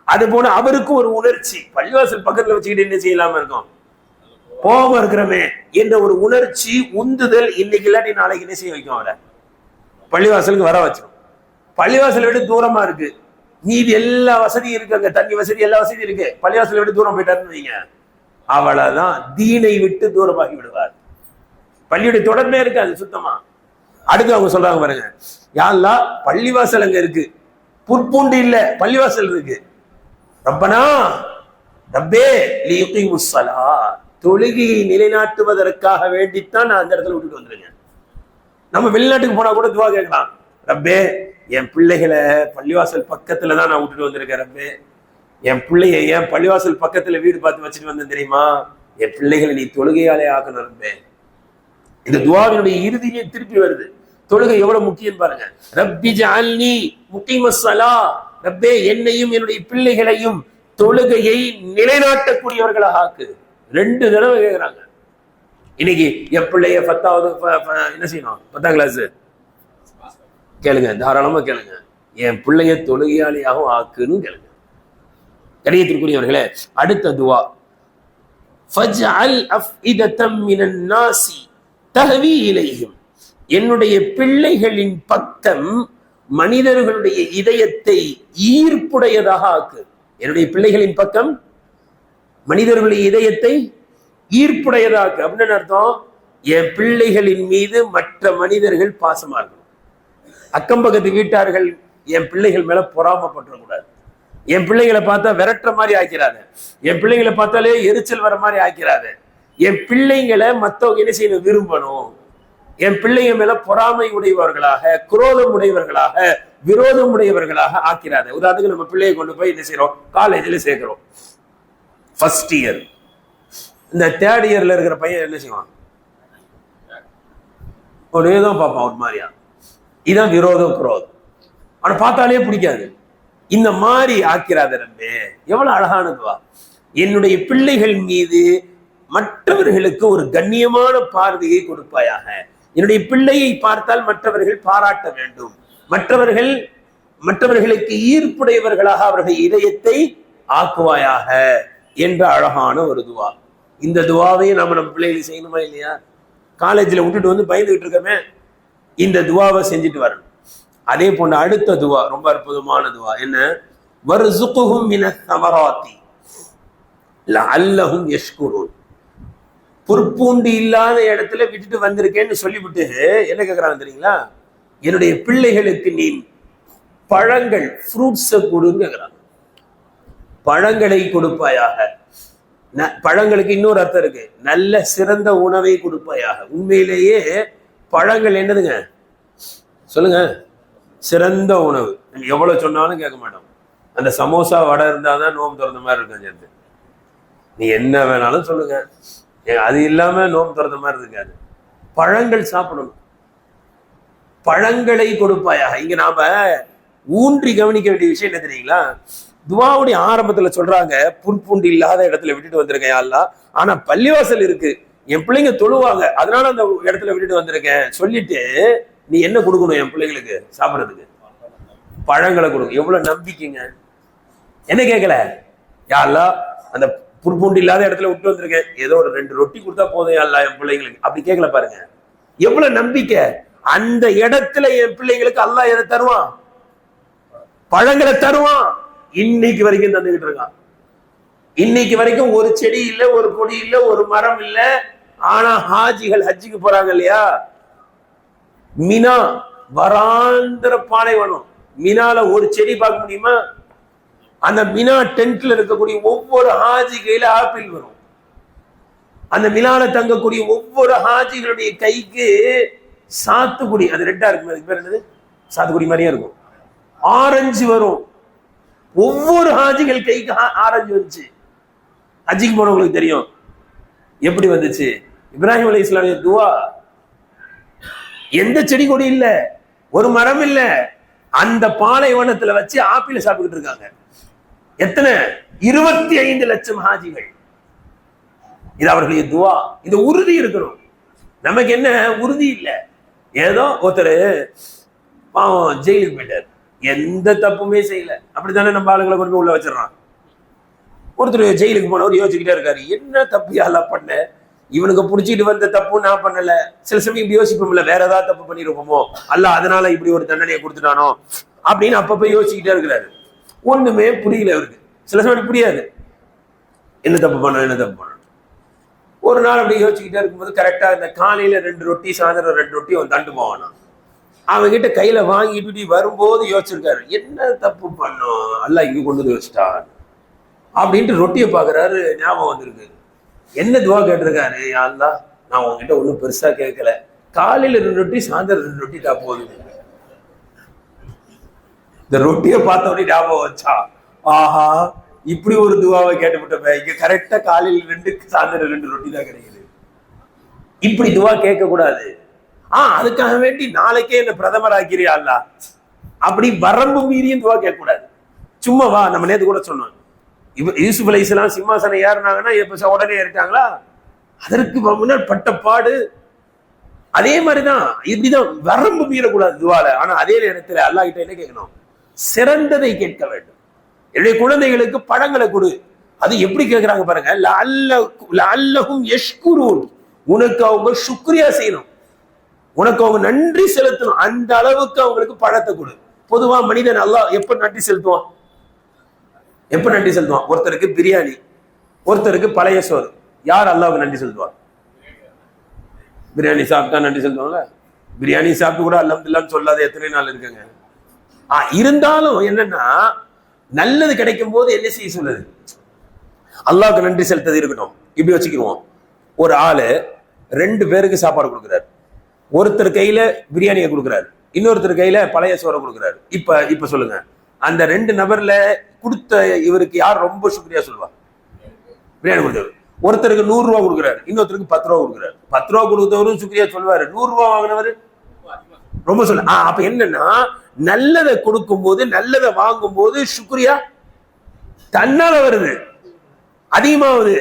அது போல அவருக்கும் ஒரு உணர்ச்சி, பள்ளிவாசல் பக்கத்துல வச்சுக்கிட்டு என்ன செய்யலாம இருக்கும், போகாம இருக்கிறமே என்ற ஒரு உணர்ச்சி, உந்துதல். இன்னைக்கு இல்லாட்டி நாளைக்கு என்ன செய்ய வைக்கும், அவரை பள்ளிவாசலுக்கு வர வச்சிடும். பள்ளிவாசலை விட தூரமா இருக்கு, மீதி எல்லா வசதியும் இருக்கு, அங்க தண்ணி வசதி எல்லா வசதியும் இருக்கு, பள்ளிவாசலை விட்டு தூரம் போயிட்டாருன்னு வைங்க, அவளதான் தீனை விட்டு தூரமாகி விடுவார். பள்ளியுடைய தொடர்பே இருக்காது சுத்தமா. அடுத்து அவங்க சொல்றாங்க பாருங்க, யா அல்லாஹ் பள்ளிவாசல் அங்க இருக்கு, புற்பூண்டு இல்ல, பள்ளிவாசல் இருக்கு. ரப்பனா ரப்பே லியுகீமுஸ் ஸலாத், தொழுகையை நிலைநாட்டுவதற்காக வேண்டித்தான் நான் அந்த இடத்துல விட்டுட்டு வந்துருங்க. நம்ம வெளிநாட்டுக்கு போனா கூட துவா கேட்கலாம், ரப்பே என் பிள்ளைகளை பள்ளிவாசல் பக்கத்துல தான் நான் விட்டுட்டு வந்திருக்கேன், ரப்பே என் பிள்ளைய ஏன் பள்ளிவாசல் பக்கத்துல வீடு பார்த்து வச்சுட்டு வந்தேன் தெரியுமா, என் பிள்ளைகளை நீ தொழுகையாலே ஆக்கணும் ரப்பே. இந்த துவாவினுடைய இறுதியே திருப்பி வருது. தொழுகை எவ்வளவு முக்கியம் பாருங்க. ரப்பி ஜஅல்னி முகீமஸ் ஸலாத், ரப்பே என்னையும் என்னுடைய பிள்ளைகளையும் தொழுகையை நிலைநாட்டக்கூடியவர்களாக ஆக்கு. 2 தடவை கேட்கிறாங்க. இன்னைக்கு என் பிள்ளைய 10வது என்ன செய்யணும், 10ஆம் கிளாஸ் கேளுங்க, தாராளமா கேளுங்க, என் பிள்ளைய தொழுகையாளியாகவும் ஆக்குன்னு கேளுங்க. கணியத்திற்குரியவர்களே, அடுத்த துவா, ஃபஜ்அல் அஃஇதத்தம் மினன் நாஸி தஹ்வி இலைஹிம், என்னுடைய பிள்ளைகளின் பக்கம் மனிதர்களுடைய இதயத்தை ஈர்ப்புடையதாக ஆக்கு. என்னுடைய பிள்ளைகளின் பக்கம் மனிதர்களுடைய இதயத்தை ஈர்ப்புடையதாக அப்படின்னு அர்த்தம், என் பிள்ளைகளின் மீது மற்ற மனிதர்கள் பாசமா இருக்கணும். அக்கம் பக்கத்து வீட்டார்கள் என் பிள்ளைகள் மேல பொறாமப்பட்டுறக்கூடாது. என் பிள்ளைகளை பார்த்தா விரட்டுற மாதிரி ஆக்கிறாத, என் பிள்ளைகளை பார்த்தாலே எரிச்சல் வர மாதிரி ஆக்கிறாத. என் பிள்ளைங்களை மற்றவங்க என்ன செய்யணும், விரும்பணும். என் பிள்ளைங்க மேல பொறாமை உடையவர்களாக, குரோதம் உடையவர்களாக, விரோதம் உடையவர்களாக ஆக்கிறாத. உதாரணத்துக்கு நம்ம பிள்ளையை கொண்டு போய் என்ன செய்யறோம், காலேஜில் சேர்க்கிறோம். ஃபர்ஸ்ட் இயர், இந்த தேர்ட் இயர்ல இருக்கிற பையன் என்ன செய்வான், ஒரே தான் பார்ப்பான் ஒரு மாதிரியா. இதான் விரோதம், குரோதம். ஆனா பார்த்தாலே பிடிக்காது. இந்த மாதிரி ஆக்கிறாத ரப்பே, எவ்வளவு அழகானதுவா. என்னுடைய பிள்ளைகள் மீது மற்றவர்களுக்கு ஒரு கண்ணியமான பார்வையை கொடுப்பாயாக. என்னுடைய பிள்ளையை பார்த்தால் மற்றவர்கள் பாராட்ட வேண்டும், மற்றவர்களுக்கு ஈர்ப்புடையவர்களாக அவர்கள் இதயத்தை ஆக்குவாயாக என்ற அழகான ஒரு துவா. இந்த துவாவை நம்ம பிள்ளைகளை செய்யணுமா இல்லையா? காலேஜில் விட்டுட்டு வந்து பயந்துகிட்டு இருக்கமே, இந்த துவாவை செஞ்சுட்டு வரணும். அதே போன்ற அடுத்த துவா ரொம்ப அற்புதமான துவா. என்ன? வர்சுகுஹும் மினஸ் ஸமராத்தி லஅல்லஹும் யஷ்குரூன். புற்பூண்டி இல்லாத இடத்துல விட்டுட்டு வந்திருக்கேன்னு சொல்லிவிட்டு என்ன கேட்கறாங்க தெரியுங்களா? என்னுடைய பிள்ளைகளுக்கு நீ பழங்கள், ஃப்ரூட்ஸை கொடுன்னு கேட்கறாங்க. பழங்களை கொடுப்பாயாக. பழங்களுக்கு இன்னொரு அர்த்தம் இருக்கு, நல்ல சிறந்த உணவை கொடுப்பாயாக. உண்மையிலேயே பழங்கள் என்னதுங்க சொல்லுங்க? சிறந்த உணவு. எவ்வளவு சொன்னாலும் கேட்க மாட்டோம். அந்த சமோசா வடை இருந்தாதான் நோம்பு திறந்த மாதிரி இருக்கும். சேர்ந்து நீ என்ன வேணாலும் சொல்லுங்க, அது இல்லாம நோம்பு திறந்த மாதிரி இருக்காது. பழங்கள் சாப்பிடணும், பழங்களை கொடுப்பாயாக. இங்க நாம ஊன்றி கவனிக்க வேண்டிய விஷயம் என்ன தெரியுங்களா? துவாவுடைய ஆரம்பத்துல சொல்றாங்க, புற்பூண்டு இல்லாத இடத்துல விட்டுட்டு வந்திருக்கேன் அல்லா. ஆனா பள்ளிவாசல் இருக்கு, என் பிள்ளைங்க தொழுவாங்க, அதனால அந்த இடத்துல விட்டுட்டு வந்திருக்கேன் சொல்லிட்டு நீ என்ன கொடுக்கணும் என் பிள்ளைங்களுக்கு சாப்பிட்றதுக்கு? பழங்களை கொடுக்கும். எவ்வளவு நம்பிக்கைங்க. என்ன கேட்கல, யா அல்லா அந்த புற்பூண்டு இல்லாத இடத்துல விட்டு வந்திருக்கேன், ஏதோ ஒரு 2 ரொட்டி கொடுத்தா போதும் யா அல்லா என் பிள்ளைங்களுக்கு. அப்படி கேட்கல பாருங்க, எவ்வளவு நம்பிக்கை. அந்த இடத்துல என் பிள்ளைங்களுக்கு அல்லாஹ் எதை தருவான்? பழங்களை தருவான். இன்னைக்கு வரைக்கும் தந்துகிட்டு இருக்கான். இன்னைக்கு வரைக்கும் ஒரு செடி இல்ல, ஒரு கொடி இல்ல, ஒரு மரம் இல்ல. ஆனா ஹாஜிகள் ஹஜ்ஜுக்கு போறாங்க இல்லையா, மினா வராந்திர பாலைவனம், மினால ஒரு செடி பார்க்க முடியுமா? அந்த மினா டென்ட்ல இருக்கக்கூடிய ஒவ்வொரு ஹாஜி கையில ஆப்பிள் வரும். அந்த மினால தங்கக்கூடிய ஒவ்வொரு ஹாஜிகளுடைய கைக்கு சாத்துக்குடி, அது ரெட்டா இருக்கும், அதுக்கு பேர் என்னது, சாத்துக்குடி மாதிரியே இருக்கும், ஆரஞ்சு வரும். ஒவ்வொரு ஹாஜிகள் கைக்கு ஆரஞ்சு வந்துச்சு. ஹஜ்ஜிக்கு போனவங்களுக்கு தெரியும் எப்படி வந்துச்சு. இப்ராஹிம் அலைஹிஸ்ஸலாமுடைய துவா. எந்த செடி கொடி இல்ல, ஒரு மரம் இல்ல, அந்த பாலைவனத்துல வச்சு ஆப்பிள் சாப்பிட்டுட்டு இருக்காங்க. எத்தனை? 25 லட்சம் ஹாஜிகள். இது அவர்களுடைய துவா. இந்த உறுதி இருக்கணும். நமக்கு என்ன உறுதி இல்லை. ஏதோ ஒருத்தர் பாவம் ஜெயிலுக்கு போயிட்டார், எந்த தப்புமே செய்யல, அப்படித்தானே நம்ம ஆளுங்களை கொண்டு போய் உள்ள வச்சிடறான். ஒருத்தர் ஜெயிலுக்கு போனவர் யோசிச்சுக்கிட்டே இருக்காரு, என்ன தப்பு யாரெல்லாம் பண்ண, இவனுக்கு பிடிச்சிட்டு வந்த தப்பு நான் பண்ணல. சில சமயம் இப்படி யோசிப்போம்ல, வேற ஏதாவது தப்பு பண்ணிருப்போமோ, அல்ல அதனால இப்படி ஒரு தண்டனையை கொடுத்துட்டானோ அப்படின்னு அப்பப்ப யோசிச்சுக்கிட்டே இருக்கிறாரு. ஒண்ணுமே புரியல அவருக்கு. சில சமயம் புரியாது, என்ன தப்பு பண்ண. ஒரு நாள் அப்படி யோசிச்சுக்கிட்டே இருக்கும்போது கரெக்டா இந்த காலையில 2 ரொட்டி, சாயந்தரம் 2 ரொட்டி அவன் தண்டு போவானா. அவன் கிட்ட கையில வாங்கிட்டு வரும்போது யோசிச்சிருக்காரு, என்ன தப்பு பண்ணோம், அல்ல இங்க கொண்டு வந்து வச்சுட்டான் அப்படின்ட்டு ரொட்டியை பாக்குறாரு. ஞாபகம் வந்திருக்கு, என்ன துவா கேட்டிருக்காரு, யா அல்லாஹ் நான் உங்ககிட்ட ஒன்றும் பெருசா கேட்கல, காலையில 2 ரொட்டி, சாயந்தரம் 2 ரொட்டி தான் போகுது. இந்த ரொட்டியை பார்த்த உடனே ஞாபகம் வச்சா, ஆஹா இப்படி ஒரு துவாவை கேட்டுவிட்டப்ப, இங்க கரெக்டா காலையில் 2, சாயந்தரம் 2 ரொட்டி தான் கிடைக்குது. இப்படி துவா கேட்க கூடாது. அதுக்காக வேண்டி நாளைக்கே என்ன பிரதமர் ஆக்கிறியா அல்ல, அப்படி வரம்பு மீறியும் துவா கேட்க கூடாது. சும்மா வா, நம்ம நேத்து கூட சொன்னோம், யூசுப் அலைஹிஸ்ஸலாம் சிம்மாசனம் ஏறினாங்கன்னா எப்ப உடனே ஏறிட்டாங்களா? அதற்கு முன்னால் பட்ட பாடு. அதே மாதிரிதான் இப்படிதான் வரம்பு மீறக்கூடாது துவால. ஆனா அதே நேரத்தில் அல்லாஹ் கிட்ட என்ன கேட்கணும்? சிறந்ததை கேட்க வேண்டும். என்னுடைய குழந்தைகளுக்கு பழங்களை கொடு. அது எப்படி கேட்கிறாங்க பாருங்க, லஅல்லஹும் யஷ்குரூன். உனக்கு அவங்க சுக்ரியா செய்யணும், உனக்கு அவங்க நன்றி செலுத்தணும். அந்த அளவுக்கு அவங்களுக்கு பழத்தை கொடு. பொதுவா மனிதன் அல்லாஹ் எப்ப நன்றி செலுத்துவான்? ஒருத்தருக்கு பிரியாணி, ஒருத்தருக்கு பழைய சோறு. யார் அல்லாஹ்வுக்கு நன்றி செலுத்துவார்? பிரியாணி சாப்பிட்டா நன்றி செலுத்துவாங்களா? பிரியாணி சாப்பிட்டு கூட அல்ஹம்துலில்லாஹ்னு சொல்லாத எத்தனை நாள் இருக்குங்க. இருந்தாலும் என்னன்னா, நல்லது கிடைக்கும் போது என்ன செய்ய சொல்லுது? அல்லாஹ்வுக்கு நன்றி செலுத்தது இருக்கட்டும். இப்படி வச்சுக்கிடுவோம், ஒரு ஆளு 2 பேருக்கு சாப்பாடு கொடுக்குறாரு. ஒருத்தர் கையில பிரியாணியை கொடுக்குறாரு, இன்னொருத்தர் கையில பழைய சோறை கொடுக்குறாரு. இப்ப சொல்லுங்க, அந்த 2 நபர்ல கொடுத்த இவருக்கு யார் ரொம்ப சுக்ரியா சொல்லுவா? பிரியாணி கொடுத்தவர். ஒருத்தருக்கு 100 ரூபா கொடுக்குறாரு, இன்னொருத்தருக்கு 10 ரூபா கொடுக்குறாரு. 10 ரூபா கொடுத்தவரும் சுக்ரியா சொல்லுவாரு, 100 ரூபா வாங்கினவர் ரொம்ப சொல்ல. அப்ப என்னன்னா, நல்லதை கொடுக்கும் போது, நல்லதை வாங்கும் போது சுக்ரியா தன்னால வருது, அதிகமாகுது.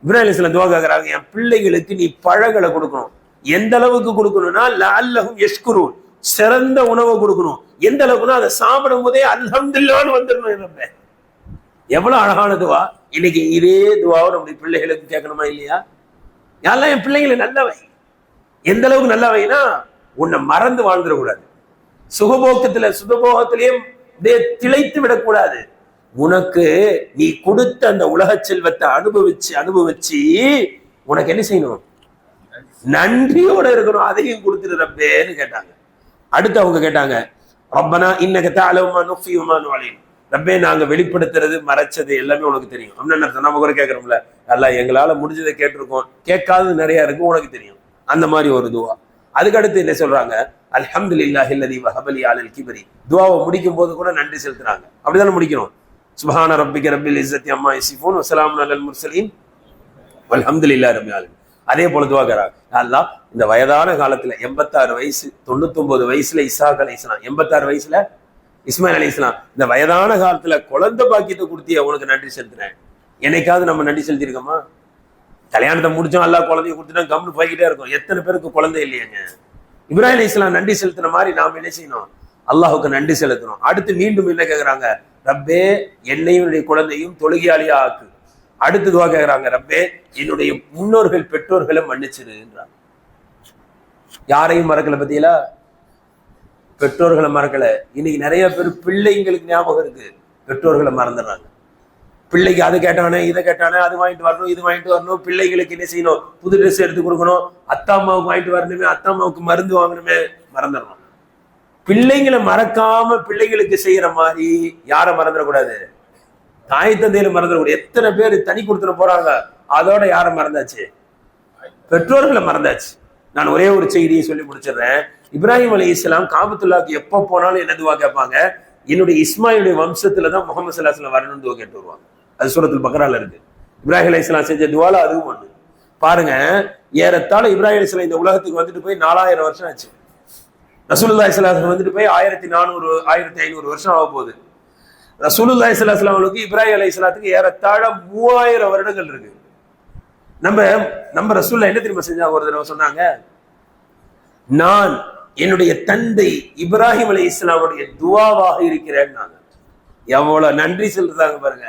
இப்ராஹிம் அலைஹிஸ்ஸலாம் துஆ கேக்குறாங்க, என் பிள்ளைகளுக்கு நீ பழங்களை கொடுக்கணும். எந்த அளவுக்கு கொடுக்கணும்னா, லஅல்லஹும் யஷ்குரூன், சிறந்த உணவை கொடுக்கணும். எந்த அளவுக்குன்னா, அதை சாப்பிடும் போதே அல்ஹம்துலில்லாஹ்னு வந்துடணும். எவ்வளவு அழகான துவா. இன்னைக்கு இதே துவாவை நம்முடைய பிள்ளைகளுக்கு கேட்கணுமா இல்லையா? யாரெல்லாம் என் பிள்ளைங்களை நல்லவை. எந்த அளவுக்கு நல்லவைனா, உன்னை மறந்து வாழ்ந்துடக்கூடாது, சுகபோகத்திலேயும் திளைத்து விடக்கூடாது. உனக்கு நீ கொடுத்த அந்த உலக செல்வத்தை அனுபவிச்சு உனக்கு என்ன செய்யணும்? நன்றியோட இருக்கணும். அதையும் கொடுத்துட்டு ரப்பேன்னு கேட்டாங்க. அடுத்து அவங்க கேட்டாங்க, ரப்பனா இன்னக தஅலமு மா நுஃபி வ மா நுஅலின், ரப்பே நாங்க வெளிப்படுத்துறது மறைச்சது எல்லாமே உனக்கு தெரியும். அப்படின்னு நம்ம கூட கேட்கறோம்ல, அல்ல எங்களால முடிஞ்சதை கேட்டிருக்கோம், கேட்காதது நிறைய இருக்கு, உனக்கு தெரியும். அந்த மாதிரி ஒரு துவா. அதுக்கு அடுத்து என்ன சொல்றாங்க? அல்ஹம்துலில்லாஹி அல்லதி வஹப லி அலல் கிப்ரி. துவாவை முடிக்கும் போது கூட நன்றி செலுத்துறாங்க. அப்படிதானே முடிக்கணும். சுப்ஹான ரப்பிக ரப்பில் இஸ்ஸத்தி அம்மா யசிஃபூன் வ ஸலாமுன் அலல் முர்ஸலீன் வல்ஹம்துலில்லாஹி ரப்பில் ஆலமீன். அதே போல துவா கேக்குறாங்க, அல்லாஹ் இந்த வயதான காலத்துல 86 வயசு 99 வயசுல இஸ்ஹாக் அலைஹிஸ்ஸலாம், 86 வயசுல இஸ்மாயில் அலைஹிஸ்ஸலாம், இந்த வயதான காலத்துல குழந்தை பாக்கியத்தை கொடுத்திய உனக்கு நன்றி செலுத்துறேன். என்னைக்காவது நம்ம நன்றி செலுத்திருக்கோமா? கல்யாணத்தை முடிச்சோம், அல்லாஹ் குழந்தைய கொடுத்துட்டா கம்னு போய்கிட்டே இருக்கும். எத்தனை பேருக்கு குழந்தை இல்லையாங்க? இப்ராஹிம் அலைஹிஸ்ஸலாம் நன்றி செலுத்தின மாதிரி நாம என்ன செய்யணும்? அல்லாஹுக்கு நன்றி செலுத்தணும். அடுத்து மீண்டும் என்ன கேட்கிறாங்க? ரப்பே என்னையும் என்னுடைய குழந்தையும் தொழுகையாளியா ஆக்கு. அடுத்து துவா கேட்கிறாங்க, ரப்பே என்னுடைய முன்னோர்கள் பெற்றோர்களை மன்னிச்சிருன்றாங்க. யாரையும் மறக்கல பத்தியில, பெற்றோர்களை மறக்கல. இன்னைக்கு நிறைய பேர் பிள்ளைங்களுக்கு ஞாபகம் இருக்கு, பெற்றோர்களை மறந்துடுறாங்க. பிள்ளைக்கு அது கேட்டானே, இதை கேட்டானே, அது வாங்கிட்டு வரணும், இது வாங்கிட்டு வரணும். பிள்ளைகளுக்கு என்ன செய்யணும்? புது ட்ரெஸ் எடுத்து கொடுக்கணும். அத்தா அம்மாவுக்கு வாங்கிட்டு வரணுமே, அத்தா அம்மாவுக்கு மருந்து வாங்கணுமே, மறந்துடணும். பிள்ளைங்களை மறக்காம பிள்ளைகளுக்கு செய்யற மாதிரி யாரை மறந்துடக்கூடாது? தாய் தந்தையில மறந்துடக்கூடாது. எத்தனை பேர் தனி கொடுத்துட போறாங்க, அதோட யாரை மறந்தாச்சு? பெற்றோர்களை மறந்தாச்சு. நான் ஒரே ஒரு செய்தியை சொல்லி முடிச்சிடுறேன். இப்ராஹிம் அலைஹிஸ்ஸலாம் காபத்துல்லாஹ்க்கு எப்ப போனாலும் என்ன துவா கேட்பாங்க? என்னுடைய இஸ்மாயிலுடைய வம்சத்துலதான் முகமது ஸல்லல்லாஹு அலைஹி வஸல்லம் வரணும்னு துவா கேட்டு வருவாங்க. அது சூரத்துல் பக்ரால இருக்கு. இப்ராஹிம் அலைஹிஸ்ஸலாம் செஞ்ச துவால அதுவும் ஒண்ணு. பாருங்க, ஏறத்தாழ இப்ராஹிம் அலைஹிஸ்ஸலாம் இந்த உலகத்துக்கு வந்துட்டு போய் 4000 வருஷம் ஆச்சு. ரசூலுல்லாஹி ஸல்லல்லாஹு அலைஹி வஸல்லம் வந்துட்டு போய் 1400 1500 வருஷம் ஆக போகுது. ரசூலுல்லாஹி ஸல்லல்லாஹு அலைஹி வஸல்லம் இப்ராஹிம் அலைஹிஸ்ஸலாத்துக்கு ஏறத்தாழ 3000 வருடங்கள் இருக்கு. நம்ம ரசூலுல்லாஹ் என்ன தெரியுமா செஞ்சாங்க? ஒரு தடவை சொன்னாங்க, நான் என்னுடைய தந்தை இப்ராஹிம் அலைஹிஸ்ஸலாமுடைய துவாவாக இருக்கிறேன். எவ்வளவு நன்றி சொல்றாங்க பாருங்க.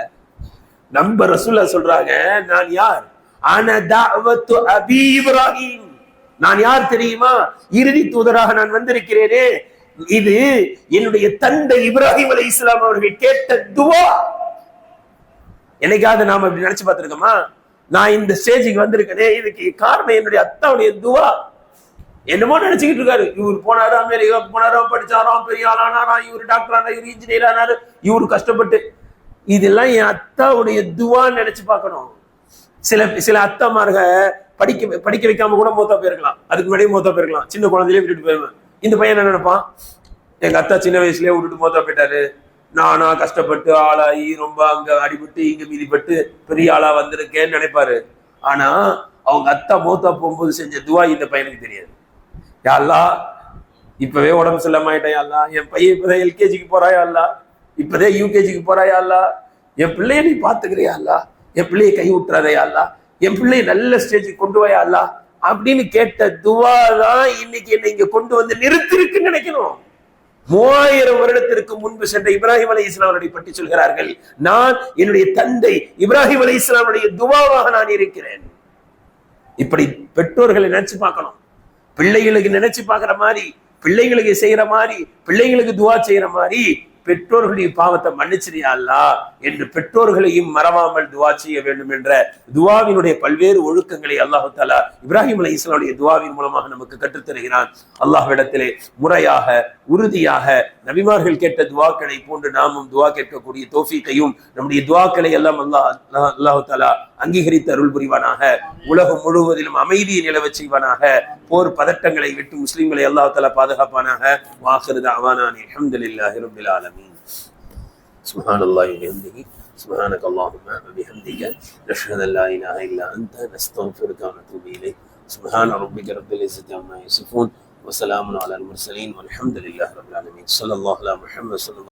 நம்ம ரசூலுல்லாஹ் சொல்றாங்க, நான் யார்? அன தஅவத்து அபி இப்ராஹிம். நான் யார் தெரியுமா? இறுதி தூதராக நான் வந்திருக்கிறேனே, இது என்னுடைய தந்தை இப்ராஹிம் அலைஹிஸ்ஸலாம் அவர்கள் கேட்ட துவா. என்னைக்காவது நாம இப்படி நினைச்சு பார்த்திருக்கோமா? நான் இந்த ஸ்டேஜுக்கு வந்திருக்கேனே, இதுக்கு காரணம் என்னுடைய அத்தாவுடைய துவா. என்னமோ நினைச்சுக்கிட்டு இருக்காரு. இவர் போனாரு, அமெரிக்காவுக்கு போனாரு, படிச்சாராம், பெரிய ஆளானாராம், இவர் டாக்டர் ஆனா, இவர் இன்ஜினியர் ஆனாரு, இவரு கஷ்டப்பட்டு. இதெல்லாம் என் அத்தாவுடைய துவான்னு நினைச்சு பார்க்கணும். சில அத்தாமார்க படிக்க வைக்காம கூட மூத்தா போயிருக்கலாம், அதுக்கு முன்னாடியே மூத்தா போயிருக்கலாம், சின்ன குழந்தையிலே விட்டுட்டு போயிருவேன். இந்த பையன் என்ன நினைப்பான்? எங்க அத்தா சின்ன வயசுலயே விட்டுட்டு மூத்தா போயிட்டாரு, நானா கஷ்டப்பட்டு ஆளாகி ரொம்ப அங்க அடிபட்டு இங்க மீதிப்பட்டு பெரிய ஆளா வந்திருக்கேன்னு நினைப்பாரு. ஆனா அவங்க அத்தா மூத்தா போகும்போது செஞ்ச துவா இந்த பையனுக்கு தெரியாது. யா அல்லாஹ், இப்பவே உடம்பு சரியில்லாம ஆயிட்டேன் யா அல்லாஹ், என் பையன் இப்பதான் எல்கேஜிக்கு போறாயா அல்லாஹ், இப்பதே யூகேஜிக்கு போறாயா அல்லாஹ், என் பிள்ளைய நீ பாத்துக்கிறியா அல்லாஹ், என் பிள்ளையை கை விட்டுறாதையா அல்லாஹ், என் பிள்ளைய நல்ல ஸ்டேஜுக்கு கொண்டு வாயா அல்லாஹ் அப்படின்னு கேட்ட துவா தான் இன்னைக்கு என்னை இங்க கொண்டு வந்து நிறுத்திருக்குன்னு நினைக்கணும். 3000 வருடத்திற்கு முன்பு சென்ற இப்ராஹிம் அலைஹிஸ்ஸலாம் அவர்களை பற்றி சொல்கிறார்கள், நான் என்னுடைய தந்தை இப்ராஹிம் அலைஹிஸ்ஸலாமுடைய துவாவாக நான் இருக்கிறேன். இப்படி பெற்றோர்களை நினைச்சு பார்க்கணும். பிள்ளைகளுக்கு நினைச்சு பார்க்கிற மாதிரி, பிள்ளைங்களுக்கு செய்யற மாதிரி, பிள்ளைங்களுக்கு துவா செய்யற மாதிரி பெற்றோர்களுடைய பாவத்தை மன்னிச்சிரியா அல்லாஹ் என்று பெற்றோர்களையும் மறவாமல் துவா செய்ய வேண்டும் என்ற துவாவினுடைய பல்வேறு ஒழுக்கங்களை அல்லாஹு தஆலா இப்ராஹிம் அலைஹிஸ்ஸலாமுடைய துவாவின் மூலமாக நமக்கு கற்றுத்தருகிறான். அல்லாஹ்விடத்திலே முறையாக உறுதியாக நபிமார்கள் கேட்ட துவாக்களை போன்று நாமும் துவா கேட்கக்கூடிய தௌஃபீக்கையும் நம்முடைய துவாக்களை எல்லாம் அல்லாஹ் தஆலா அங்கீகரித்து அருள் புரிவானாக. உலகம் முழுவதிலும் அமைதியை நிலவச் செய்வானாக. போர் பதட்டங்களை விட்டு முஸ்லிம்களை அல்லாஹ் தஆலா பாதுகாப்பானாக. வாஹிரு தஅவானா அல்ஹம்துலில்லாஹி ரப்பில் ஆலமீன். சுப்ஹானல்லாஹி வ பிஹம்திஹி سبحانك اللهم وبحمدك نشهد ان لا اله الا انت نستغفرك ونتوب اليك. سبحان ربك رب العزة عما يصفون وسلام على المرسلين والحمد لله رب العالمين. صلى الله على محمد صلى الله